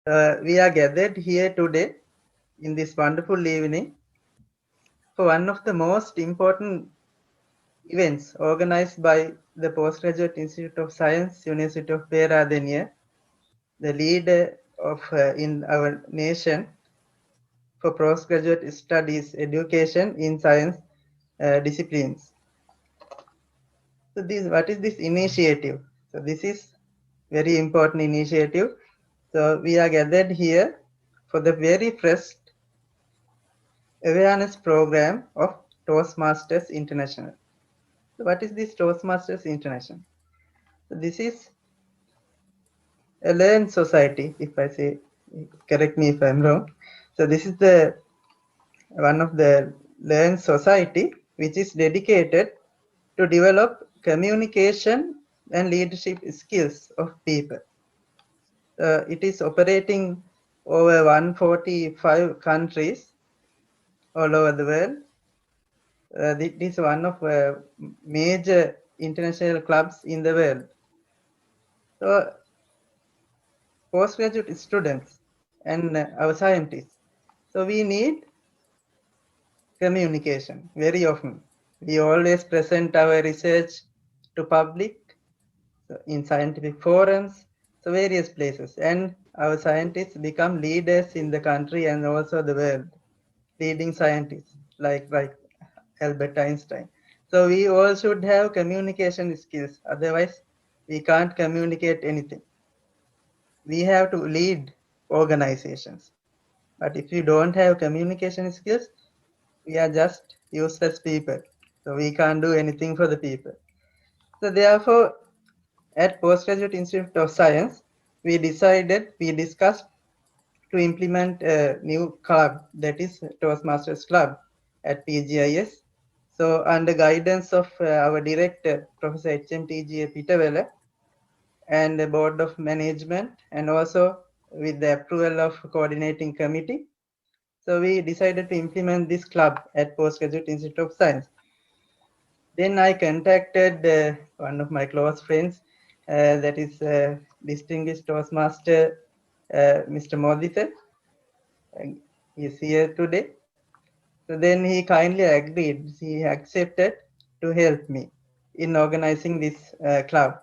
We are gathered here today in this wonderful evening for one of the most important events organized by the Postgraduate Institute of Science, University of Peradeniya, the leader of in our nation for postgraduate studies education in science disciplines. So what is this initiative? So this is very important initiative. So we are gathered here for the very first awareness program of Toastmasters International. So what is this Toastmasters International? So this is a learned society, if I say, correct me if I'm wrong. So this is the one of the learned society which is dedicated to develop communication and leadership skills of people. It is operating over 145 countries all over the world. This is one of major international clubs in the world. So postgraduate students and our scientists. So we need communication very often. We always present our research to public in scientific forums, so various places, and our scientists become leaders in the country and also the world, leading scientists like Albert Einstein. So we all should have communication skills, otherwise we can't communicate anything. We have to lead organizations, but if you don't have communication skills, we are just useless people, so we can't do anything for the people. So therefore, at Postgraduate Institute of Science, we discussed to implement a new club, that is Toastmasters Club at PGIS. So under guidance of our director, Professor HMTGA Pitawala, and the Board of Management, and also with the approval of coordinating committee, so we decided to implement this club at Postgraduate Institute of Science. Then I contacted one of my close friends, that is distinguished Toastmaster Mr. Moditha. He is here today. So then he kindly agreed, he accepted to help me in organizing this club.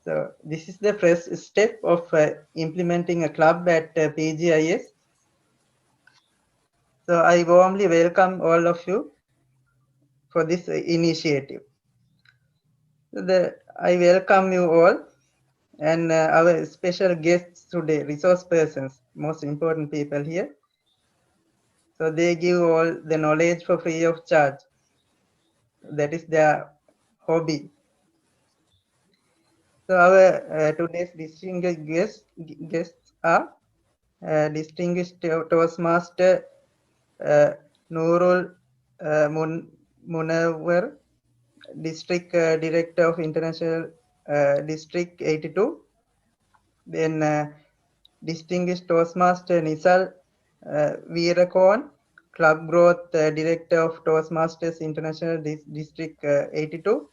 So this is the first step of implementing a club at PGIS. So I warmly welcome all of you for this initiative. I welcome you all and our special guests today, resource persons, most important people here. So they give all the knowledge for free of charge. That is their hobby. So our today's distinguished guests are distinguished Toastmaster Nurul Munawar, District Director of International District 82. Then distinguished Toastmaster Nisal Veerakorn, Club Growth Director of Toastmasters International District 82.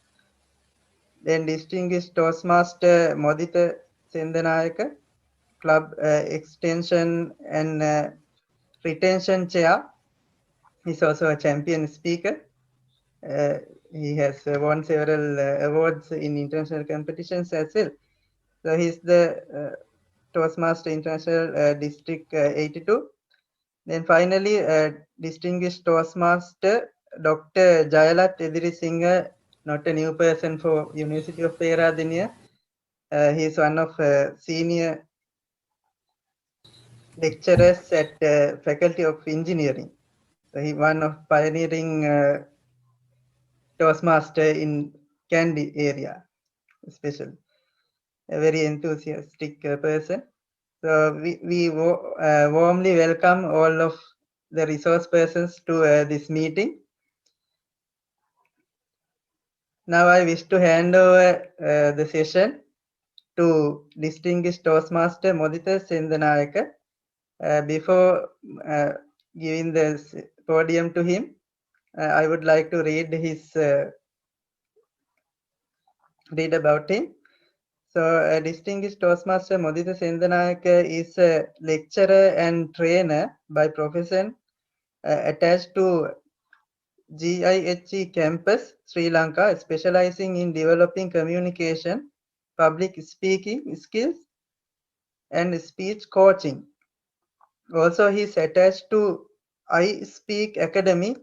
Then distinguished Toastmaster Moditha Sendanayaka, Club Extension and Retention Chair. He's also a champion speaker. He has won several awards in international competitions as well. So he's the Toastmaster International District 82. Then finally, distinguished Toastmaster Dr. Jayalat Edirisinghe, not a new person for University of Peradeniya. He is one of senior lecturers at Faculty of Engineering. So he one of pioneering Toastmaster in Kandy area, especially a very enthusiastic person. So we warmly welcome all of the resource persons to this meeting. Now I wish to hand over the session to distinguished Toastmaster Moditha Sendanayaka. Before giving the podium to him, I would like to read about him. So, distinguished Toastmaster Modita Sendanayaka is a lecturer and trainer by profession attached to GIHE campus, Sri Lanka, specializing in developing communication, public speaking skills, and speech coaching. Also, he is attached to I Speak Academy,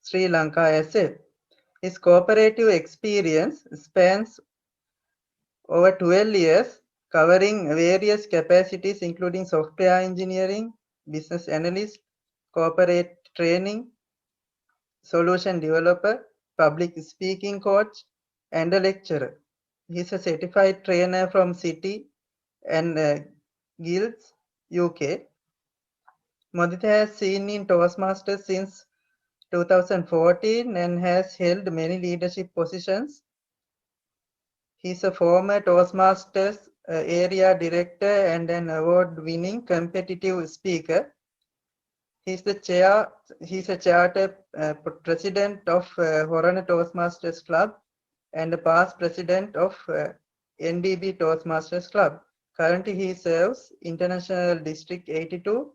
Sri Lanka as well. His cooperative experience spans over 12 years, covering various capacities including software engineering, business analyst, corporate training, solution developer, public speaking coach, and a lecturer. He is a certified trainer from City and Guilds, UK. Modita has been in Toastmasters since 2014 and has held many leadership positions. He is a former Toastmasters area director and an award-winning competitive speaker. He is a charter president of Horana Toastmasters Club and a past president of NDB Toastmasters Club. Currently, he serves International District 82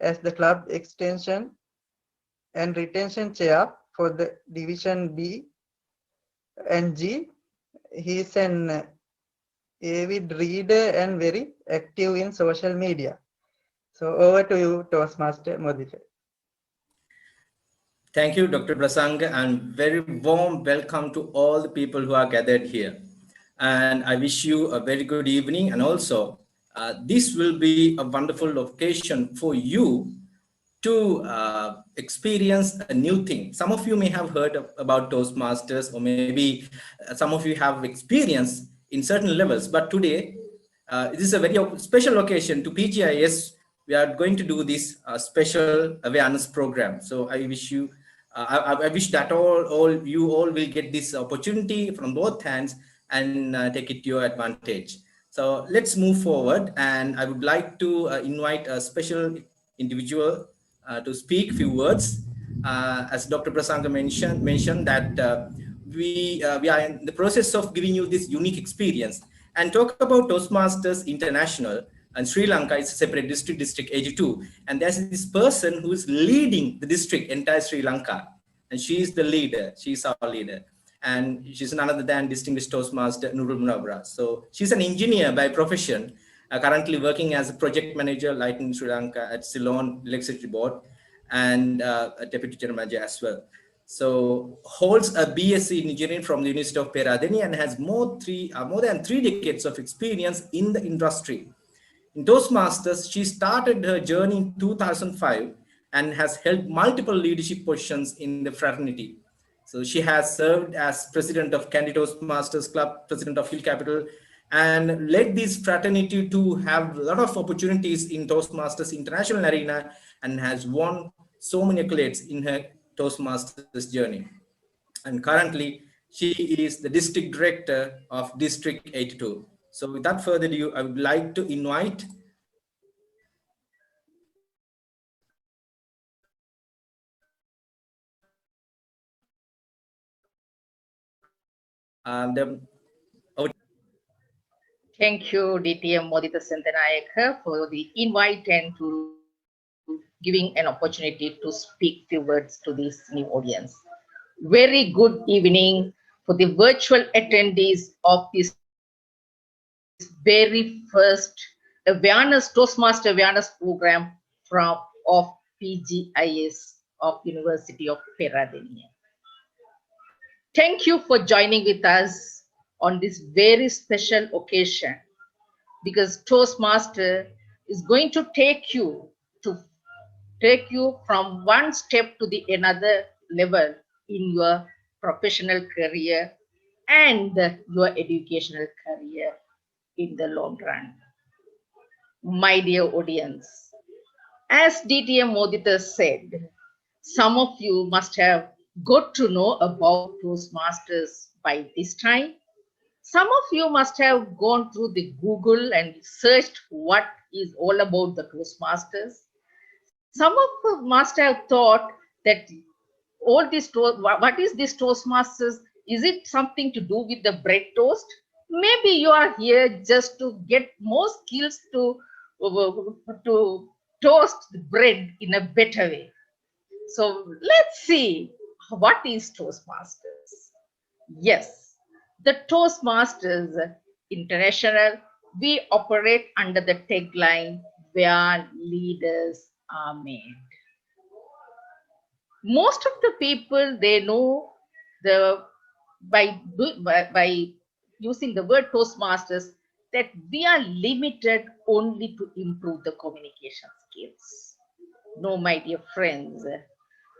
as the club extension and retention chair for the Division B and G. He is an avid reader and very active in social media. So over to you, Toastmaster Modita. Thank you, Dr. Prasang, and very warm welcome to all the people who are gathered here. And I wish you a very good evening. And also, this will be a wonderful occasion for you to experience a new thing. Some of you may have heard about Toastmasters, or maybe some of you have experience in certain levels. But today, this is a very special occasion to PGIS. We are going to do this special awareness program. So I wish you, I wish that you all will get this opportunity from both hands and take it to your advantage. So let's move forward, and I would like to invite a special individual to speak a few words. As Dr. Prasanga mentioned that we are in the process of giving you this unique experience and talk about Toastmasters International. And Sri Lanka is a separate district, District 82. And there's this person who is leading the district, entire Sri Lanka. And she is the leader. She's our leader. And she's none other than distinguished Toastmaster Nurul Munawara. So she's an engineer by profession, currently working as a project manager like in Sri Lanka at Ceylon Electricity Board, and a deputy general manager as well. So holds a BSc in engineering from the University of Peradeniya and has more than 3 decades of experience in the industry. In Toastmasters, she started her journey in 2005 and has held multiple leadership positions in the fraternity. So she has served as president of Candy Toastmasters Club, president of Hill Capital, and led this fraternity to have a lot of opportunities in Toastmasters International arena, and has won so many accolades in her Toastmasters journey. And currently, she is the district director of District 82. So without further ado, I would like to invite Thank you, DTM Modita Sendanayaka, for the invite and to giving an opportunity to speak few words to this new audience. Very good evening for the virtual attendees of this very first Toastmaster awareness program of PGIS of University of Peradeniya. Thank you for joining with us on this very special occasion, because Toastmaster is going to take you from one step to the another level in your professional career and your educational career in the long run. My dear audience, as DTM Modita said, some of you must have got to know about Toastmasters by this time. Some of you must have gone through the Google and searched what is all about the Toastmasters. Some of you must have thought that what is this Toastmasters? Is it something to do with the bread toast? Maybe you are here just to get more skills to toast the bread in a better way. So let's see, what is Toastmasters? Yes, the Toastmasters International, we operate under the tagline, where leaders are made. Most of the people, they know the by using the word Toastmasters, that we are limited only to improve the communication skills. No, my dear friends,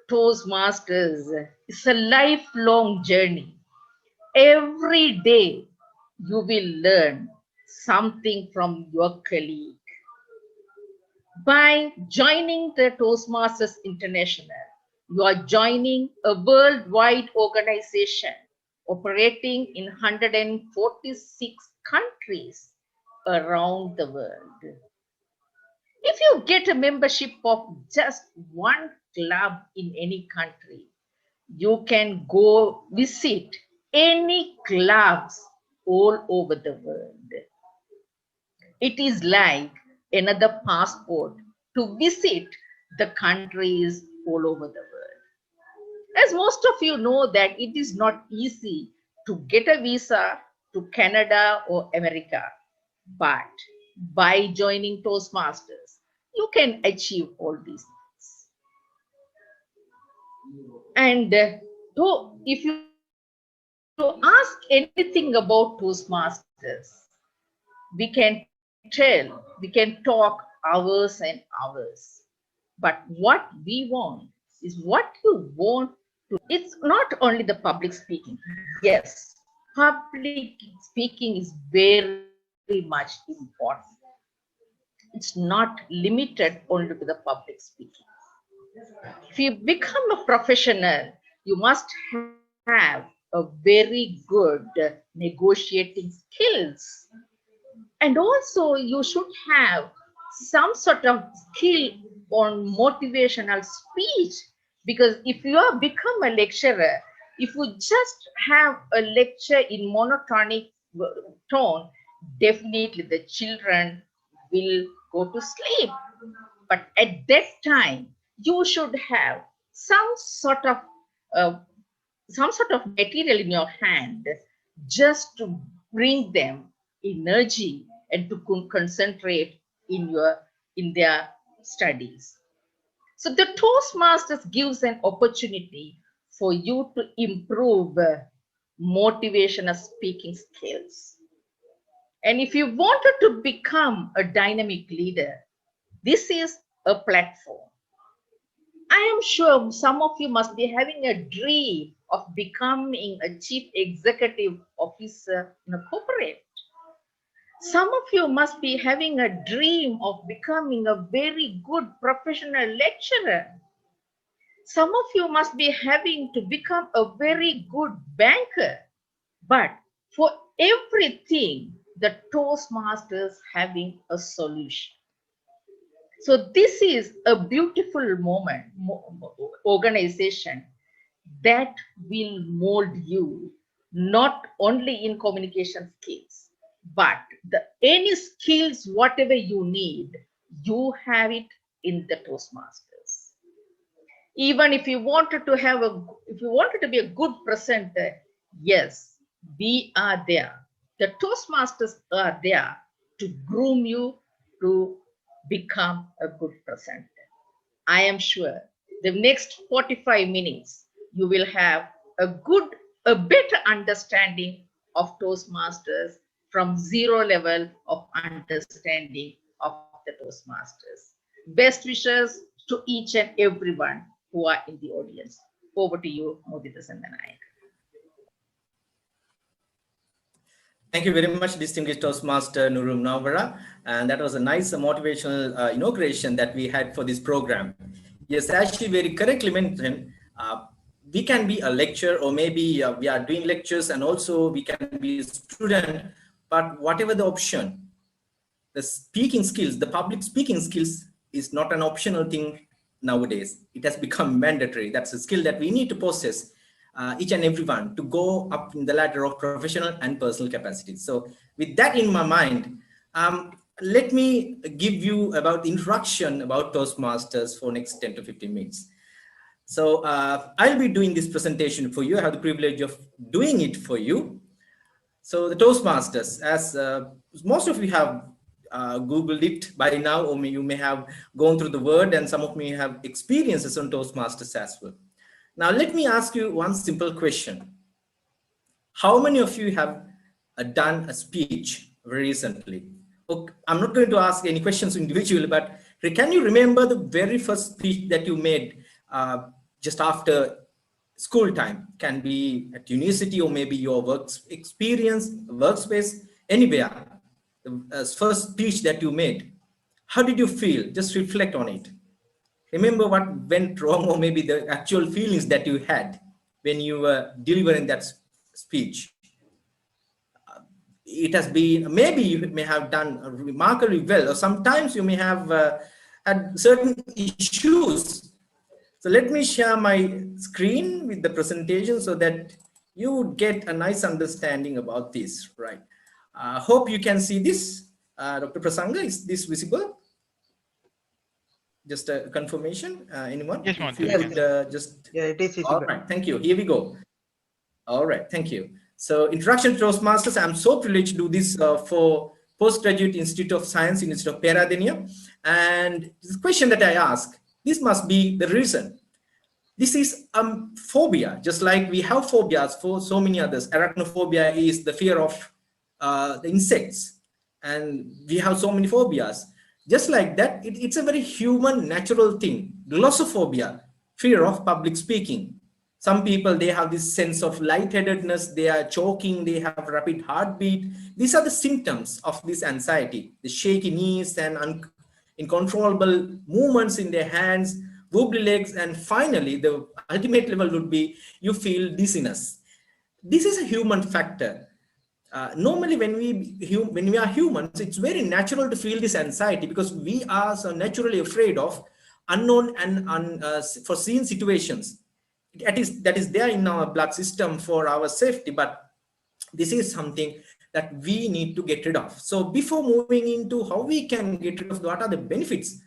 Toastmasters is a lifelong journey. Every day you will learn something from your colleague. By joining the Toastmasters International, you are joining a worldwide organization operating in 146 countries around the world. If you get a membership of just one club in any country, you can go visit any clubs all over the world. It is like another passport to visit the countries all over the world. As most of you know, that it is not easy to get a visa to Canada or America, but by joining Toastmasters, you can achieve all these things. And if you ask anything about Toastmasters, we can talk hours and hours. But what we want is what you want to. It's not only the public speaking. Yes, public speaking is very much important. It's not limited only to the public speaking. If you become a professional, you must have a very good negotiating skills. And also you should have some sort of skill on motivational speech, because if you are become a lecturer, if you just have a lecture in monotonic tone, definitely the children will go to sleep. But at that time, you should have some sort of material in your hand just to bring them energy and to concentrate in their studies. So the Toastmasters gives an opportunity for you to improve motivational speaking skills. And if you wanted to become a dynamic leader, this is a platform. I am sure some of you must be having a dream of becoming a chief executive officer in a corporate. Some of you must be having a dream of becoming a very good professional lecturer. Some of you must be having to become a very good banker. But for everything, the Toastmasters having a solution. So this is a beautiful organization that will mold you not only in communication skills, but any skills, whatever you need, you have it in the Toastmasters. Even if you wanted to be a good presenter, yes, we are there. The Toastmasters are there to groom you to become a good presenter. I am sure the next 45 minutes, you will have a better understanding of Toastmasters from zero level of understanding of the Toastmasters. Best wishes to each and everyone who are in the audience. Over to you, Mudita Sandanayak. Thank you very much, distinguished Toastmaster Nurum Nawara. And that was a nice motivational inauguration that we had for this program. Yes, as she very correctly mentioned, we can be a lecturer, or maybe we are doing lectures, and also we can be a student, but whatever the option, the speaking skills, the public speaking skills is not an optional thing nowadays. It has become mandatory. That's a skill that we need to possess each and everyone to go up in the ladder of professional and personal capacities. So with that in my mind, let me give you about introduction about Toastmasters for next 10 to 15 minutes. So I'll be doing this presentation for you. I have the privilege of doing it for you. So the Toastmasters, as most of you have Googled it by now, or you may have gone through the word, and some of you have experiences on Toastmasters as well. Now, let me ask you one simple question. How many of you have done a speech very recently? Okay, I'm not going to ask any questions individually, but can you remember the very first speech that you made just after school time? Can be at university or maybe your work experience, workspace, anywhere. The first speech that you made. How did you feel? Just reflect on it. Remember what went wrong, or maybe the actual feelings that you had when you were delivering that speech. It has been, maybe you may have done remarkably well, or sometimes you may have had certain issues. So let me share my screen with the presentation so that you would get a nice understanding about this, right? Hope you can see this. Dr. Prasanga, is this visible? Just a confirmation, anyone? Yes, if you could, just yeah, it is visible. All right, thank you. Here we go. All right, thank you. So introduction to Toastmasters, I'm so privileged to do this for Postgraduate Institute of Science, Institute of Peradeniya. And the question that I ask, this must be the reason. This is phobia, just like we have phobias for so many others. Arachnophobia is the fear of the insects, and we have so many phobias. Just like that, it's a very human, natural thing. Glossophobia, fear of public speaking. Some people, they have this sense of lightheadedness, they are choking, they have rapid heartbeat. These are the symptoms of this anxiety, the shaky knees and uncontrollable movements in their hands, wobbly legs, and finally, the ultimate level would be you feel dizziness. This is a human factor. Normally, when we are humans, it's very natural to feel this anxiety because we are so naturally afraid of unknown and unforeseen situations. That is there in our blood system for our safety, but this is something that we need to get rid of. So before moving into how we can get rid of what are the benefits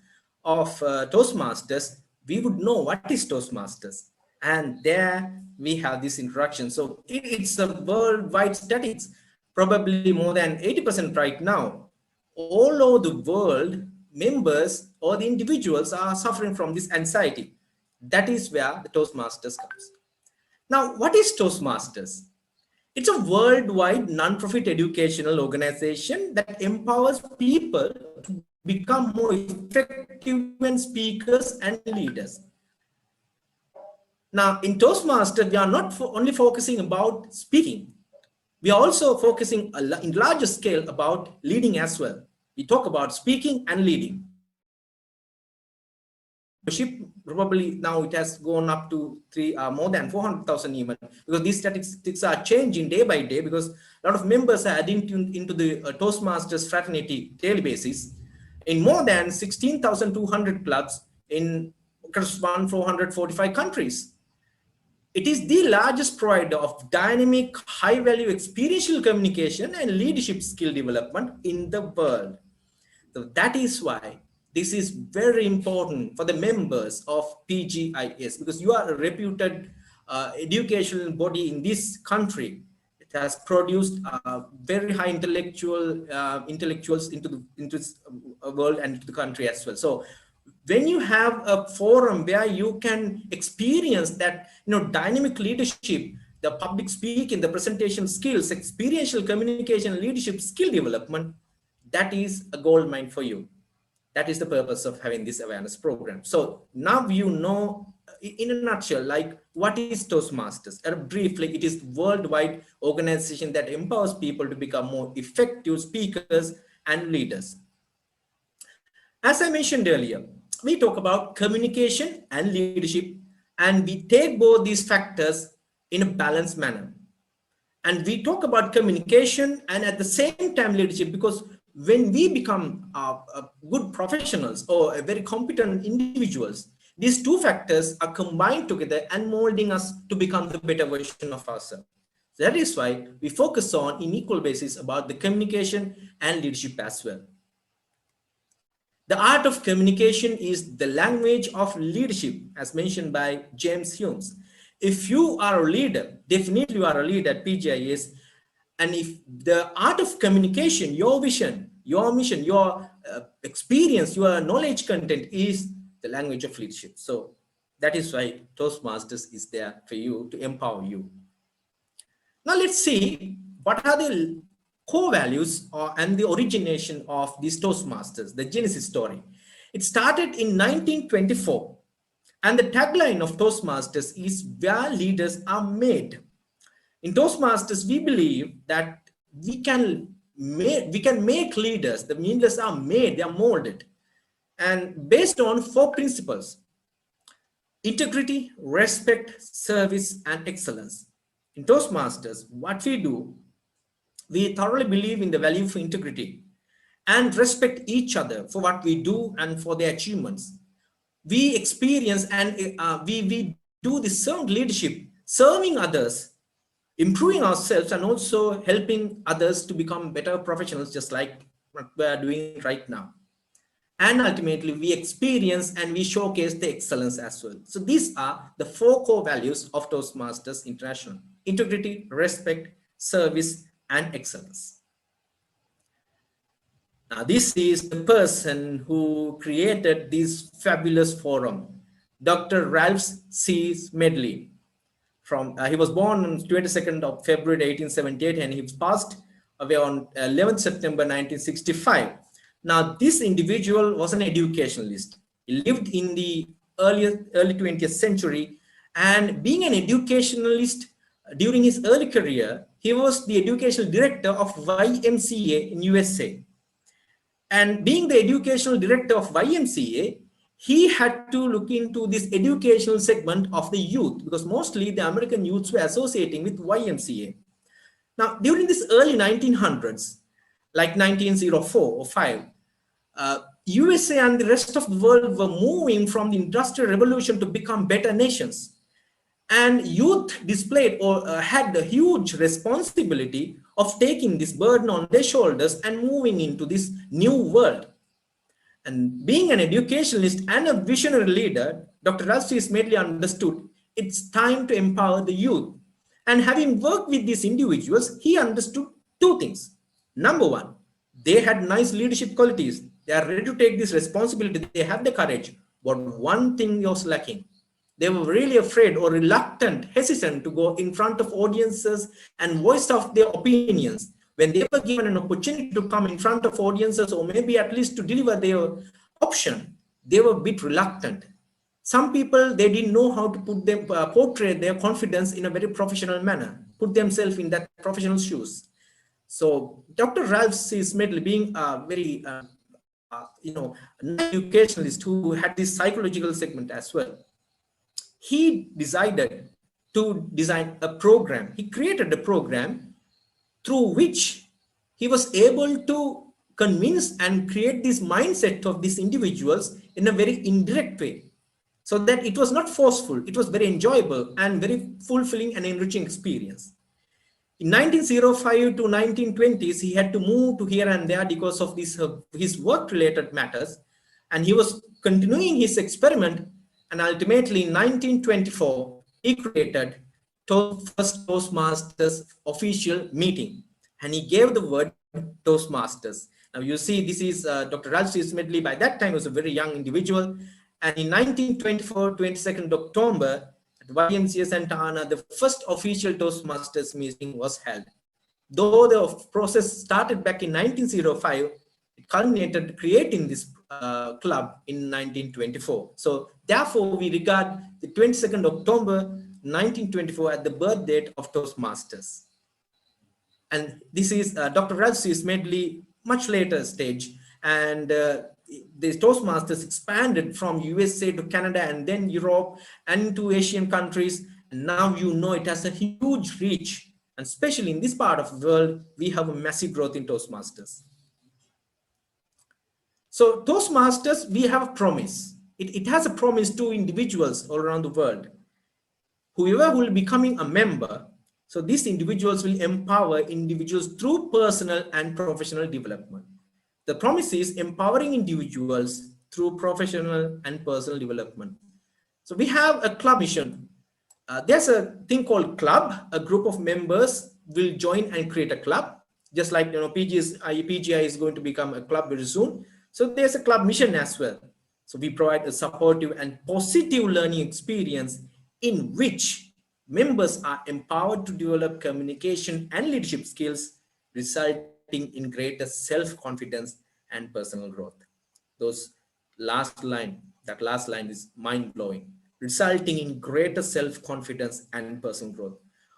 of Toastmasters, we would know what is Toastmasters. And there we have this introduction. So it's a worldwide statistics, probably more than 80% right now. All over the world, members or the individuals are suffering from this anxiety. That is where the Toastmasters comes. Now, what is Toastmasters? It's a worldwide non-profit educational organization that empowers people to become more effective speakers and leaders. Now, in Toastmasters, we are not only focusing about speaking. We are also focusing in larger scale about leading as well. We talk about speaking and leading. Probably now it has gone up to more than 400,000 even, because these statistics are changing day by day because a lot of members are adding into the Toastmasters fraternity daily basis in more than 16,200 clubs in 445 countries. It is the largest provider of dynamic, high-value experiential communication and leadership skill development in the world. So that is why this is very important for the members of PGIS, because you are a reputed educational body in this country. It has produced very high intellectuals into this world and into the country as well. So when you have a forum where you can experience that, dynamic leadership, the public speaking, the presentation skills, experiential communication, leadership skill development, that is a gold mine for you. That is the purpose of having this awareness program. So now you know, in a nutshell, like what is Toastmasters? Briefly, it is a worldwide organization that empowers people to become more effective speakers and leaders. As I mentioned earlier, we talk about communication and leadership, and we take both these factors in a balanced manner. And we talk about communication and at the same time leadership, because when we become good professionals or very competent individuals, These two factors are combined together and molding us to become the better version of ourselves. That is why we focus on in equal basis about the communication and leadership as well. The art of communication is the language of leadership, as mentioned by James Hume. If you are a leader, definitely you are a leader at PGIS, and if the art of communication, your vision, your mission, your experience, your knowledge content is the language of leadership. So that is why Toastmasters is there for you to empower you. Now let's see what are the core values and the origination of these Toastmasters, the genesis story. It started in 1924, and the tagline of Toastmasters is where leaders are made. In Toastmasters, we believe that we can make leaders. The leaders are made, they are molded, and based on 4 principles: integrity, respect, service, and excellence. In Toastmasters, what we do, we thoroughly believe in the value for integrity and respect each other for what we do and for their achievements. We experience and we do the servant leadership, serving others, improving ourselves, and also helping others to become better professionals, just like what we are doing right now. And ultimately, we experience and we showcase the excellence as well. So these are the 4 core values of Toastmasters International: integrity, respect, service, and excellence. Now, this is the person who created this fabulous forum, Dr. Ralph C. Smedley. He was born on 22nd of February 1878, and he was passed away on 11th September 1965. Now, this individual was an educationalist. He lived in the early 20th century, and being an educationalist during his early career, he was the educational director of YMCA in USA. And being the educational director of YMCA, he had to look into this educational segment of the youth, because mostly the American youths were associating with YMCA. Now, during this early 1900s, like 1904 or 5, USA and the rest of the world were moving from the Industrial Revolution to become better nations. And youth displayed or had a huge responsibility of taking this burden on their shoulders and moving into this new world. And being an educationalist and a visionary leader, Dr. Ralph C. Smedley understood it's time to empower the youth. And having worked with these individuals, he understood 2 things. Number 1, they had nice leadership qualities. They are ready to take this responsibility. They have the courage. But one thing was lacking. They were really afraid or reluctant, hesitant to go in front of audiences and voice out their opinions. When they were given an opportunity to come in front of audiences, or maybe at least to deliver their option, they were a bit reluctant. Some people, they didn't know how to portray their confidence in a very professional manner, put themselves in that professional shoes. So Dr. Ralph C. Smedley, being a very educationalist who had this psychological segment as well, he decided to design a program. He created a program through which he was able to convince and create this mindset of these individuals in a very indirect way, so that it was not forceful. It was very enjoyable and very fulfilling and enriching experience. In 1905 to 1920s, he had to move to here and there because of this, his work-related matters, and he was continuing his experiment. And ultimately, in 1924, he created first Toastmasters official meeting, and he gave the word Toastmasters. Now you see, this is Dr. Ralph C. Smedley. By that time, was a very young individual. And in 1924, 22nd October, at YMCA Santa Ana, the first official Toastmasters meeting was held. Though the process started back in 1905, it culminated creating this club in 1924. So therefore, we regard the 22nd October 1924 as the birth date of Toastmasters. And this is Dr. Ralph C. Smedley, much later stage. And the Toastmasters expanded from USA to Canada and then Europe and to Asian countries. And now you know it has a huge reach. And especially in this part of the world, we have a massive growth in Toastmasters. So Toastmasters, we have a promise. it has a promise to individuals all around the world. Whoever will be becoming a member, so these individuals will empower individuals through personal and professional development. The promise is empowering individuals through professional and personal development. So we have a club mission. There's a thing called club. A group of members will join and create a club. Just like, you know, PGI is going to become a club very soon. So there's a club mission as well. So we provide a supportive and positive learning experience in which members are empowered to develop communication and leadership skills, resulting in greater self-confidence and personal growth. That last line is mind-blowing, resulting in greater self-confidence and personal growth.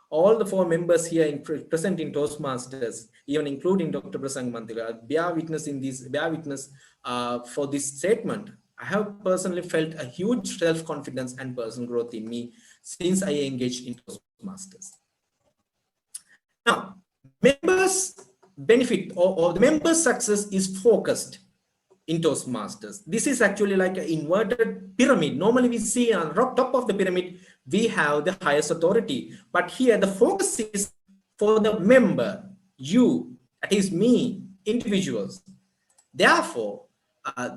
All the 4 members here present in Toastmasters, even including Dr. Prasang Mantila, bear witness for this statement. I have personally felt a huge self-confidence and personal growth in me since I engaged in Toastmasters. Now, members' benefit or the members' success is focused in Toastmasters. This is actually like an inverted pyramid. Normally we see on the top of the pyramid, we have the highest authority. But here the focus is for the member, you, that is me, individuals. Therefore,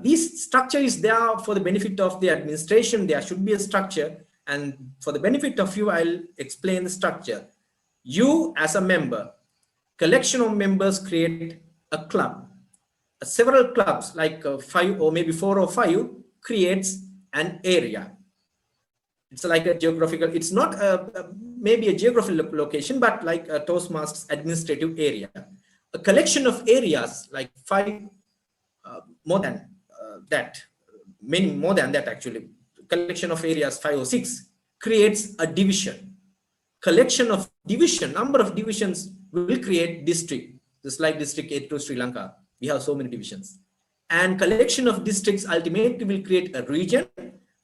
this structure is there for the benefit of the administration. There should be a structure. And for the benefit of you, I'll explain the structure. You as a member, collection of members create a club. Several clubs like 5 or maybe 4 or 5 creates an area. It's like a geographical, it's not maybe a geographical location, but like a Toastmasters administrative area. A collection of areas like 5, more than that, many more than that actually. Collection of areas 5 or 6 creates a division. Collection of division, number of divisions will create district, just like district 8 to Sri Lanka. We have so many divisions, and collection of districts ultimately will create a region,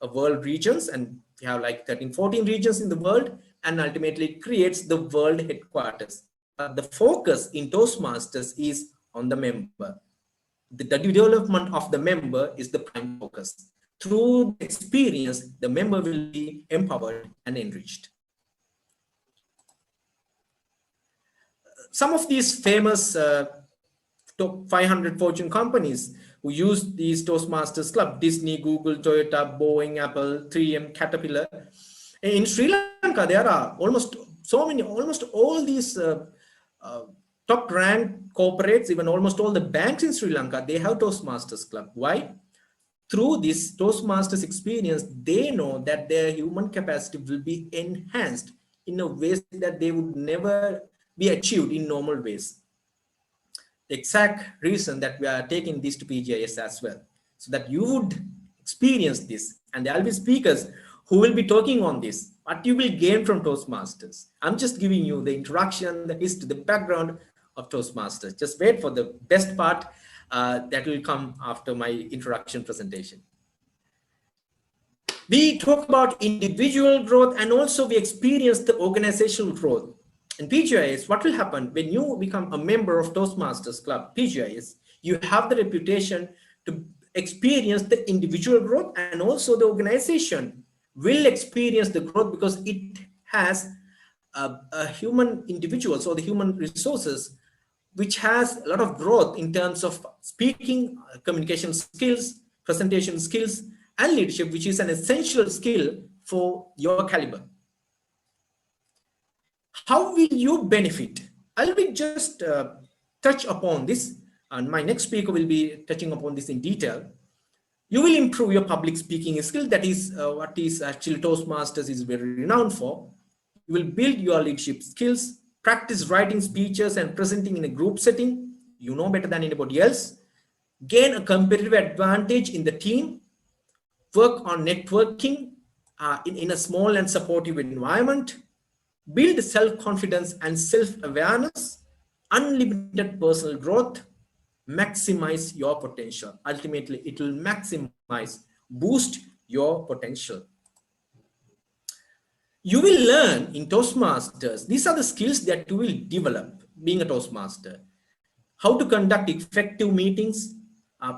a world regions, and we have like 13, 14 regions in the world, and ultimately it creates the world headquarters. But the focus in Toastmasters is on the member. The development of the member is the prime focus. Through experience, the member will be empowered and enriched. Some of these famous top 500 Fortune companies who use these Toastmasters Club: Disney, Google, Toyota, Boeing, Apple, 3M, Caterpillar. In Sri Lanka, there are almost all these top ranked corporates, even almost all the banks in Sri Lanka, they have Toastmasters Club. Why? Through this Toastmasters experience, they know that their human capacity will be enhanced in a way that they would never be achieved in normal ways. The exact reason that we are taking this to PGIS as well, so that you would experience this, and there will be speakers who will be talking on this, what you will gain from Toastmasters. I'm just giving you the introduction, the history, the background of Toastmasters. Just wait for the best part that will come after my introduction presentation. We talk about individual growth, and also we experience the organizational growth. In PGIS, what will happen when you become a member of Toastmasters Club, PGIS, you have the reputation to experience the individual growth, and also the organization will experience the growth because it has a human individuals or the human resources, which has a lot of growth in terms of speaking, communication skills, presentation skills, and leadership, which is an essential skill for your caliber. How will you benefit? I'll be just touch upon this, and my next speaker will be touching upon this in detail. You will improve your public speaking skill. That is what is actually Toastmasters is very renowned for. You will build your leadership skills, practice writing speeches and presenting in a group setting. You know better than anybody else. Gain a competitive advantage in the team. Work on networking in a small and supportive environment. Build self-confidence and self-awareness. Unlimited personal growth. Maximize your potential. Ultimately, it will maximize, boost your potential. You will learn in Toastmasters, these are the skills that you will develop being a Toastmaster. How to conduct effective meetings,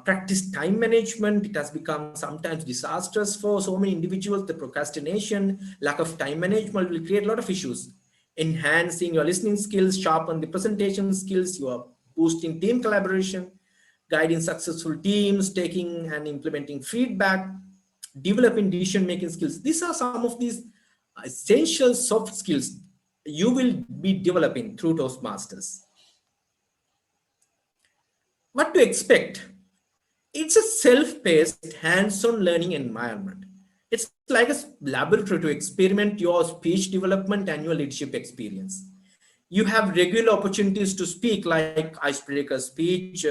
Practice time management. It has become sometimes disastrous for so many individuals. The procrastination, lack of time management will create a lot of issues. Enhancing your listening skills, sharpen the presentation skills, you are boosting team collaboration, guiding successful teams, taking and implementing feedback, developing decision-making skills. These are some of these essential soft skills you will be developing through Toastmasters. What to expect? It's a self-paced, hands-on learning environment. It's like a laboratory to experiment your speech development and your leadership experience. You have regular opportunities to speak, like icebreaker speech.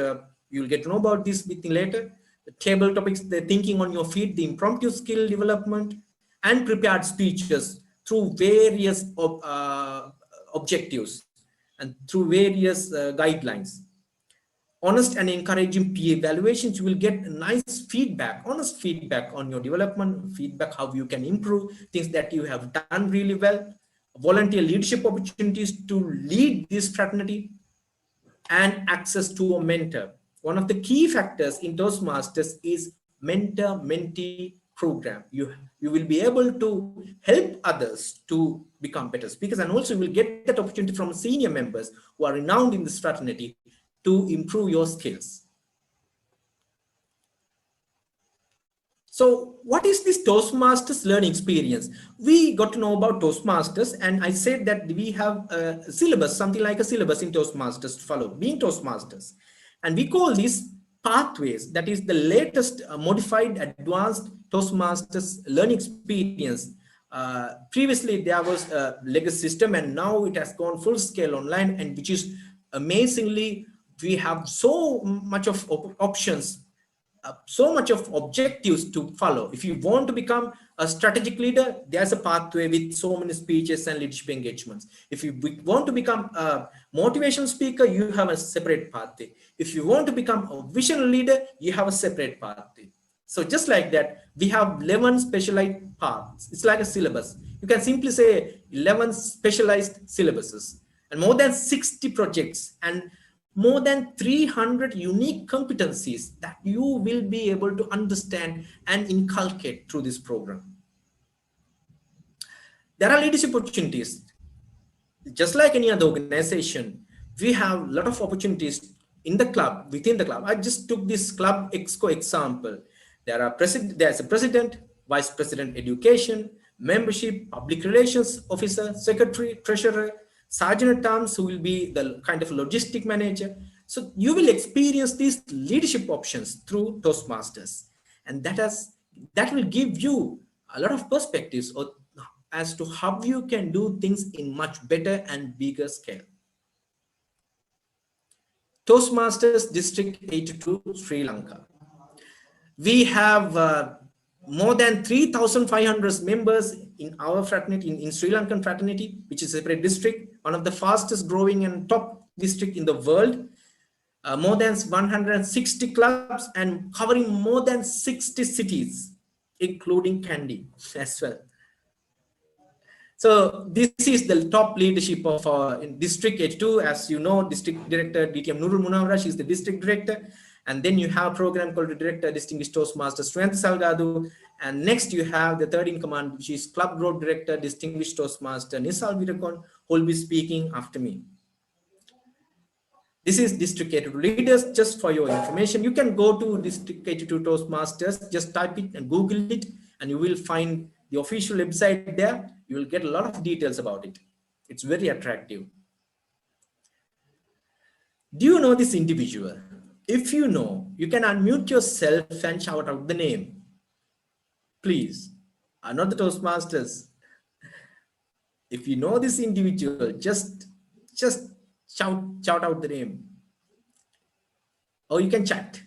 You'll get to know about this later. The table topics, the thinking on your feet, the impromptu skill development, and prepared speeches through various objectives and through various guidelines. Honest and encouraging peer evaluations, you will get nice feedback, honest feedback on your development, feedback how you can improve, things that you have done really well, volunteer leadership opportunities to lead this fraternity, and access to a mentor. One of the key factors in Toastmasters is mentor-mentee program. You will be able to help others to become better speakers, and also you will get that opportunity from senior members who are renowned in this fraternity to improve your skills. So what is this Toastmasters learning experience? We got to know about Toastmasters, and I said that we have a syllabus, something like a syllabus in Toastmasters to follow, being Toastmasters. And we call these pathways. That is the latest modified advanced Toastmasters learning experience. Previously there was a legacy system, and now it has gone full scale online, and which is amazingly, we have so much of options, so much of objectives to follow. If you want to become a strategic leader, there's a pathway with so many speeches and leadership engagements. If you want to become a motivation speaker, you have a separate pathway. If you want to become a vision leader, you have a separate pathway. So just like that, we have 11 specialized paths. It's like a syllabus. You can simply say 11 specialized syllabuses, and more than 60 projects, and more than 300 unique competencies that you will be able to understand and inculcate through this program. There are leadership opportunities. Just like any other organization, we have a lot of opportunities in the club, within the club. I just took this Club Exco example. There's a president, vice president education, membership, public relations officer, secretary, treasurer, sergeant at arms, who will be the kind of logistic manager. So you will experience these leadership options through Toastmasters, and that will give you a lot of perspectives as to how you can do things in much better and bigger scale. Toastmasters District 82, Sri Lanka. We have more than 3,500 members in our fraternity, in Sri Lankan fraternity, which is a separate district, one of the fastest growing and top district in the world. More than 160 clubs and covering more than 60 cities, including Kandy as well. So this is the top leadership of our District 82. As you know, District Director DTM Nurul Munawara, she is the District Director. And then you have a program called the Director Distinguished Toastmaster Sriyanth Salgadu. And next you have the third in command, which is Club Road Director Distinguished Toastmaster Nisal Virakon, who will be speaking after me. This is District 82 leaders. Just for your information, you can go to District 82 Toastmasters, just type it and Google it, and you will find the official website there. You will get a lot of details about it. It's very attractive. Do you know this individual? If you know, you can unmute yourself and shout out the name. Please, not the Toastmasters. If you know this individual, just shout out the name. Or you can chat.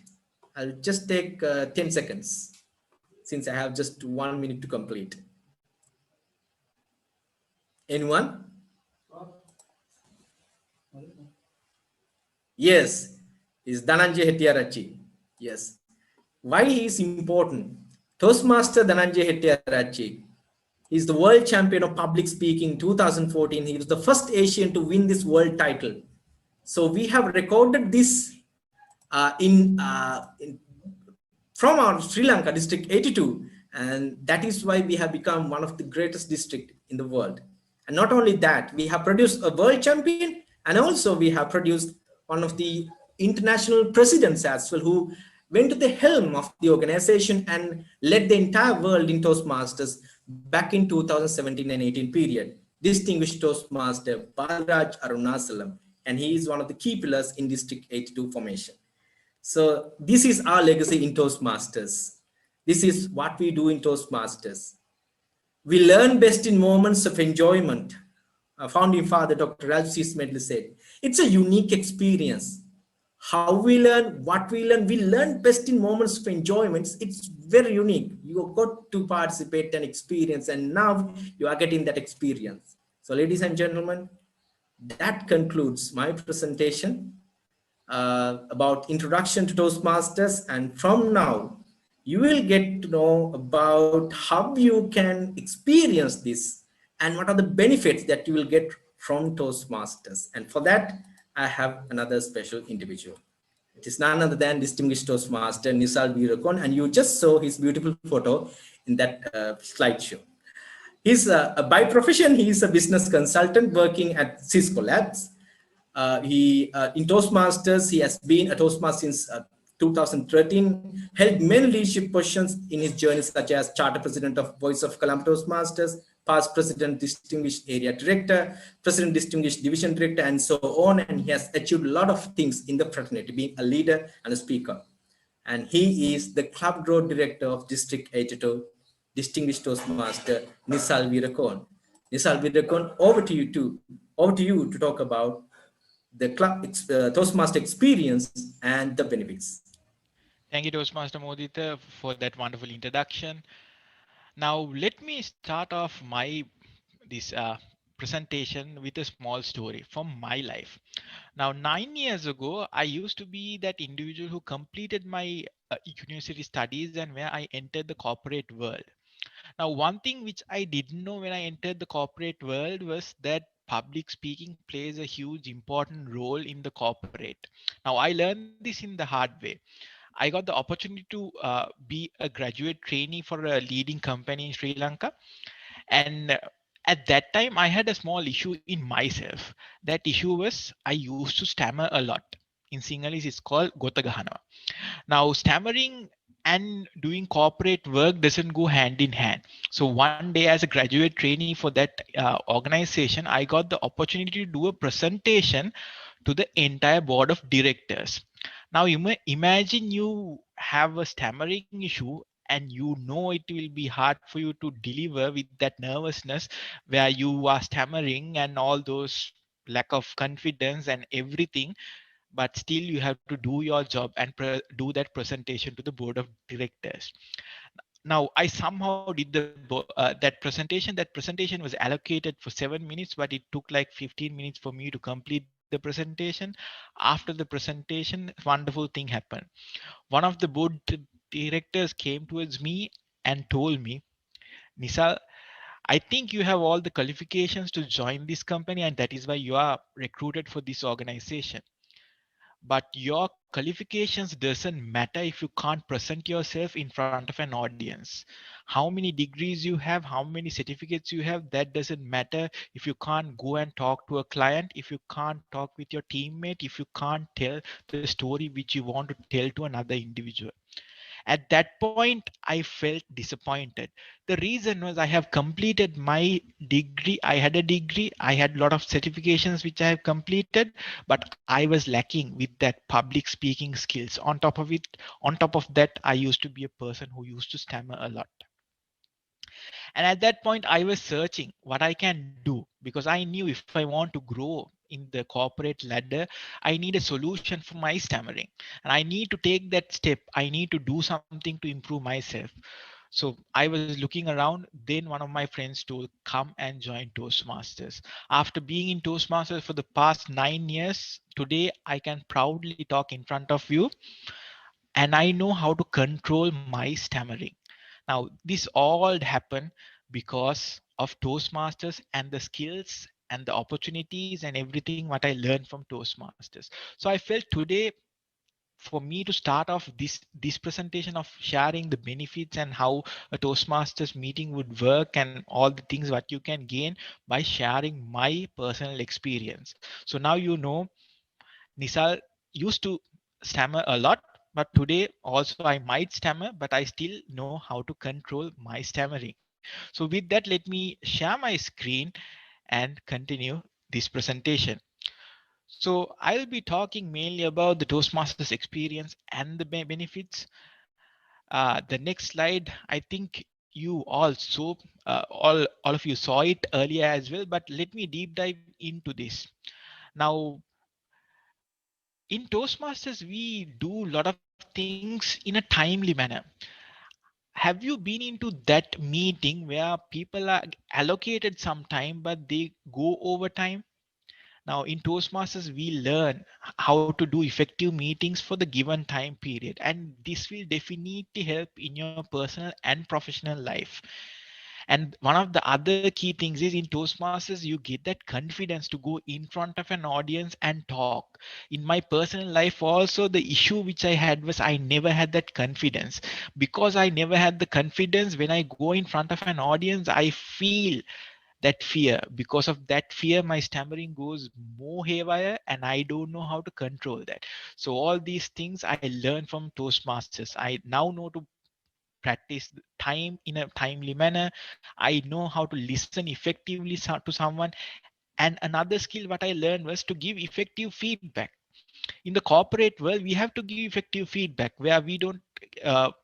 I'll just take 10 seconds since I have just 1 minute to complete. Anyone? Yes, is Dhananjay Hettiarachchi. Yes. Why he is important? Toastmaster Dhananjay Hettiarachchi. He is the world champion of public speaking 2014. He was the first Asian to win this world title. So we have recorded this from our Sri Lanka district 82, and that is why we have become one of the greatest district in the world. And not only that, we have produced a world champion, and also we have produced one of the international presidents as well, who went to the helm of the organization and led the entire world in Toastmasters back in 2017 and 18 period. Distinguished Toastmaster Balraj Arunasalam, and he is one of the key pillars in District 82 formation. So this is our legacy in Toastmasters. This is what we do in Toastmasters. We learn best in moments of enjoyment. Our founding father, Dr. Rajsi Smedley said, it's a unique experience. How we learn, what we learn best in moments of enjoyment. It's very unique. You got to participate and experience, and now you are getting that experience. So ladies and gentlemen, that concludes my presentation about introduction to Toastmasters. And from now, you will get to know about how you can experience this and what are the benefits that you will get from Toastmasters. And for that, I have another special individual. It is none other than distinguished Toastmaster Nisal Virakon, and you just saw his beautiful photo in that slideshow. He's by profession, he is a business consultant working at Cisco Labs. In Toastmasters, he has been a Toastmaster since 2013, held many leadership positions in his journey, such as Charter President of Voice of Kalam Toastmasters, past President Distinguished Area Director, President Distinguished Division Director, and so on. And he has achieved a lot of things in the fraternity, being a leader and a speaker. And he is the Club Growth Director of District 82, Distinguished Toastmaster Nisal Virakon. Nisal Virakon, over to you to talk about the Toastmaster experience and the benefits. Thank you, Toastmaster Modita, for that wonderful introduction. Now, let me start off this presentation with a small story from my life. Now, 9 years ago, I used to be that individual who completed my university studies and where I entered the corporate world. Now, one thing which I didn't know when I entered the corporate world was that public speaking plays a huge important role in the corporate. Now, I learned this in the hard way. I got the opportunity to be a graduate trainee for a leading company in Sri Lanka. And at that time, I had a small issue in myself. That issue was I used to stammer a lot. In Sinhalese, it's called Gotagahana. Now, stammering and doing corporate work doesn't go hand in hand. So one day as a graduate trainee for that organization, I got the opportunity to do a presentation to the entire board of directors. Now you may imagine you have a stammering issue and you know it will be hard for you to deliver with that nervousness where you are stammering and all those lack of confidence and everything, but still you have to do your job and do that presentation to the board of directors. Now I somehow did that presentation. That presentation was allocated for 7 minutes, but it took like 15 minutes for me to complete the presentation. After the presentation, wonderful thing happened. One of the board directors came towards me and told me, Nisal, I think you have all the qualifications to join this company, and that is why you are recruited for this organization. But your qualifications doesn't matter if you can't present yourself in front of an audience. How many degrees you have, how many certificates you have, that doesn't matter if you can't go and talk to a client, if you can't talk with your teammate, if you can't tell the story which you want to tell to another individual. At that point, I felt disappointed. The reason was I have completed my degree. I had a degree. I had a lot of certifications which I have completed, but I was lacking with that public speaking skills. On top of that, I used to be a person who used to stammer a lot. And at that point, I was searching what I can do, because I knew if I want to grow in the corporate ladder, I need a solution for my stammering. And I need to take that step. I need to do something to improve myself. So I was looking around. Then one of my friends told, come and join Toastmasters. After being in Toastmasters for the past 9 years, today I can proudly talk in front of you. And I know how to control my stammering. Now, this all happened because of Toastmasters and the skills and the opportunities and everything what I learned from Toastmasters. So I felt today for me to start off this presentation of sharing the benefits and how a Toastmasters meeting would work and all the things what you can gain by sharing my personal experience. So now you know Nisal used to stammer a lot, but today also I might stammer, but I still know how to control my stammering. So with that, let me share my screen and continue this presentation. So I'll be talking mainly about the Toastmasters experience and the benefits. The next slide, I think you all saw, all of you saw it earlier as well, but let me deep dive into this. Now, in Toastmasters, we do a lot of things in a timely manner. Have you been into that meeting where people are allocated some time, but they go over time? Now in Toastmasters, we learn how to do effective meetings for the given time period. And this will definitely help in your personal and professional life. And one of the other key things is in Toastmasters, you get that confidence to go in front of an audience and talk. In my personal life also, the issue which I had was I never had that confidence. Because I never had the confidence, when I go in front of an audience, I feel that fear. Because of that fear, my stammering goes more haywire and I don't know how to control that. So all these things I learned from Toastmasters. I now know to practice time in a timely manner. I know how to listen effectively to someone. And another skill what I learned was to give effective feedback. In the corporate world, we have to give effective feedback where we don't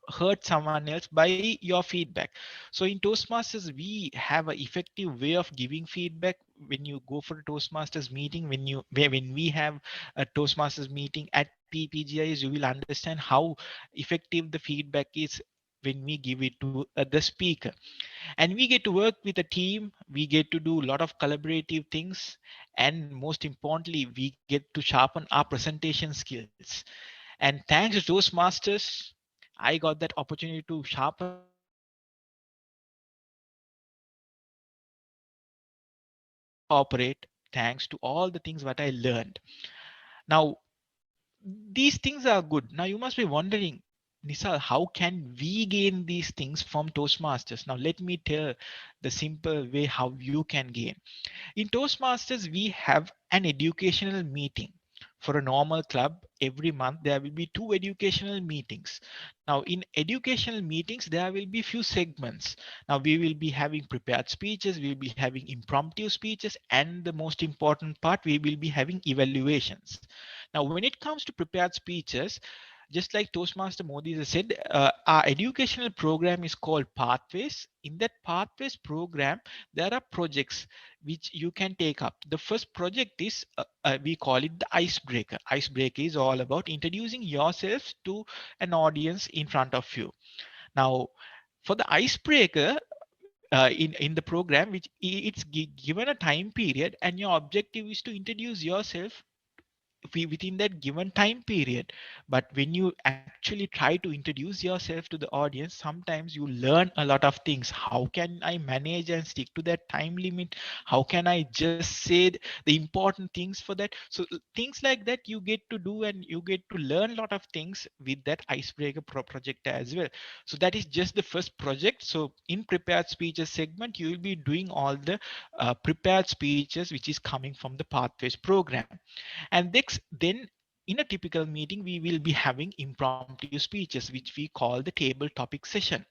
hurt someone else by your feedback. So in Toastmasters, we have an effective way of giving feedback. When you go for a Toastmasters meeting, when we have a Toastmasters meeting at PGIS, you will understand how effective the feedback is when we give it to the speaker. And we get to work with a team, we get to do a lot of collaborative things, and most importantly, we get to sharpen our presentation skills. And thanks to Toastmasters, I got that opportunity to sharpen my presentation skills in corporate, thanks to all the things what I learned. Now, these things are good. Now you must be wondering, Nisal, how can we gain these things from Toastmasters? Now let me tell the simple way how you can gain. In Toastmasters, we have an educational meeting. For a normal club, every month there will be 2 educational meetings. Now in educational meetings, there will be few segments. Now we will be having prepared speeches, we will be having impromptu speeches, and the most important part, we will be having evaluations. Now when it comes to prepared speeches, just like Toastmaster Modi has said, our educational program is called Pathways. In that Pathways program, there are projects which you can take up. The first project is, we call it the icebreaker. Icebreaker is all about introducing yourself to an audience in front of you. Now, for the icebreaker, in the program, which it's given a time period, and your objective is to introduce yourself within that given time period. But when you actually try to introduce yourself to the audience, sometimes you learn a lot of things. How can I manage and stick to that time limit? How can I just say the important things for that? So things like that you get to do, and you get to learn a lot of things with that icebreaker project as well. So that is just the first project. So in prepared speeches segment, you will be doing all the prepared speeches which is coming from the Pathways program. And then in a typical meeting, we will be having impromptu speeches, which we call the table topic session.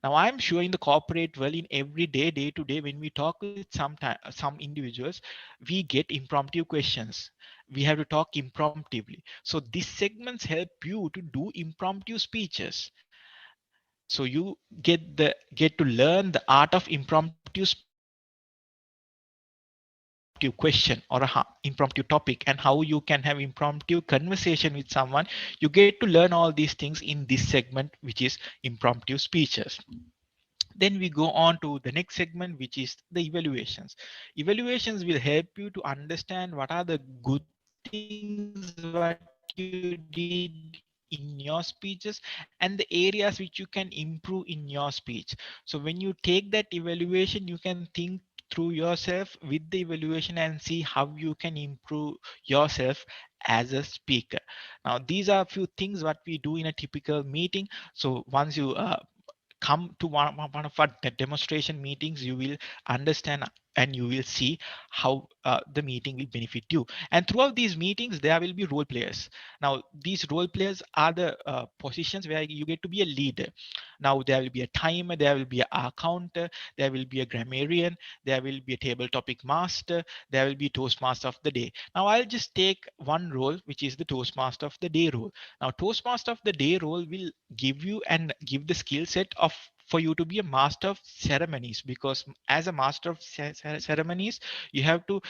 Now, I'm sure in the corporate world, in every day to day, when we talk with some individuals, we get impromptu questions. We have to talk impromptubly. So these segments help you to do impromptu speeches. So you get to learn the art of impromptu speeches, how you can ask an impromptu question or a impromptu topic, and how you can have impromptu conversation with someone. You get to learn all these things in this segment, which is impromptu speeches. Then we go on to the next segment, which is the evaluations. Evaluations will help you to understand what are the good things what you did in your speeches, and the areas which you can improve in your speech. So when you take that evaluation, you can think through yourself with the evaluation and see how you can improve yourself as a speaker. as a speaker. Now, these are a few things what we do in a typical meeting. So once you come to one of our demonstration meetings, you will understand and you will see how the meeting will benefit you. And throughout these meetings, there will be role players. Now, these role players are the positions where you get to be a leader. Now, there will be a timer, there will be a counter, there will be a grammarian, there will be a table topic master, there will be Toastmaster of the day. Now, I'll just take one role, which is the Toastmaster of the day role. Now, Toastmaster of the day role will give you and give the skill set of for you to be a master of ceremonies, because as a master of ceremonies, you have to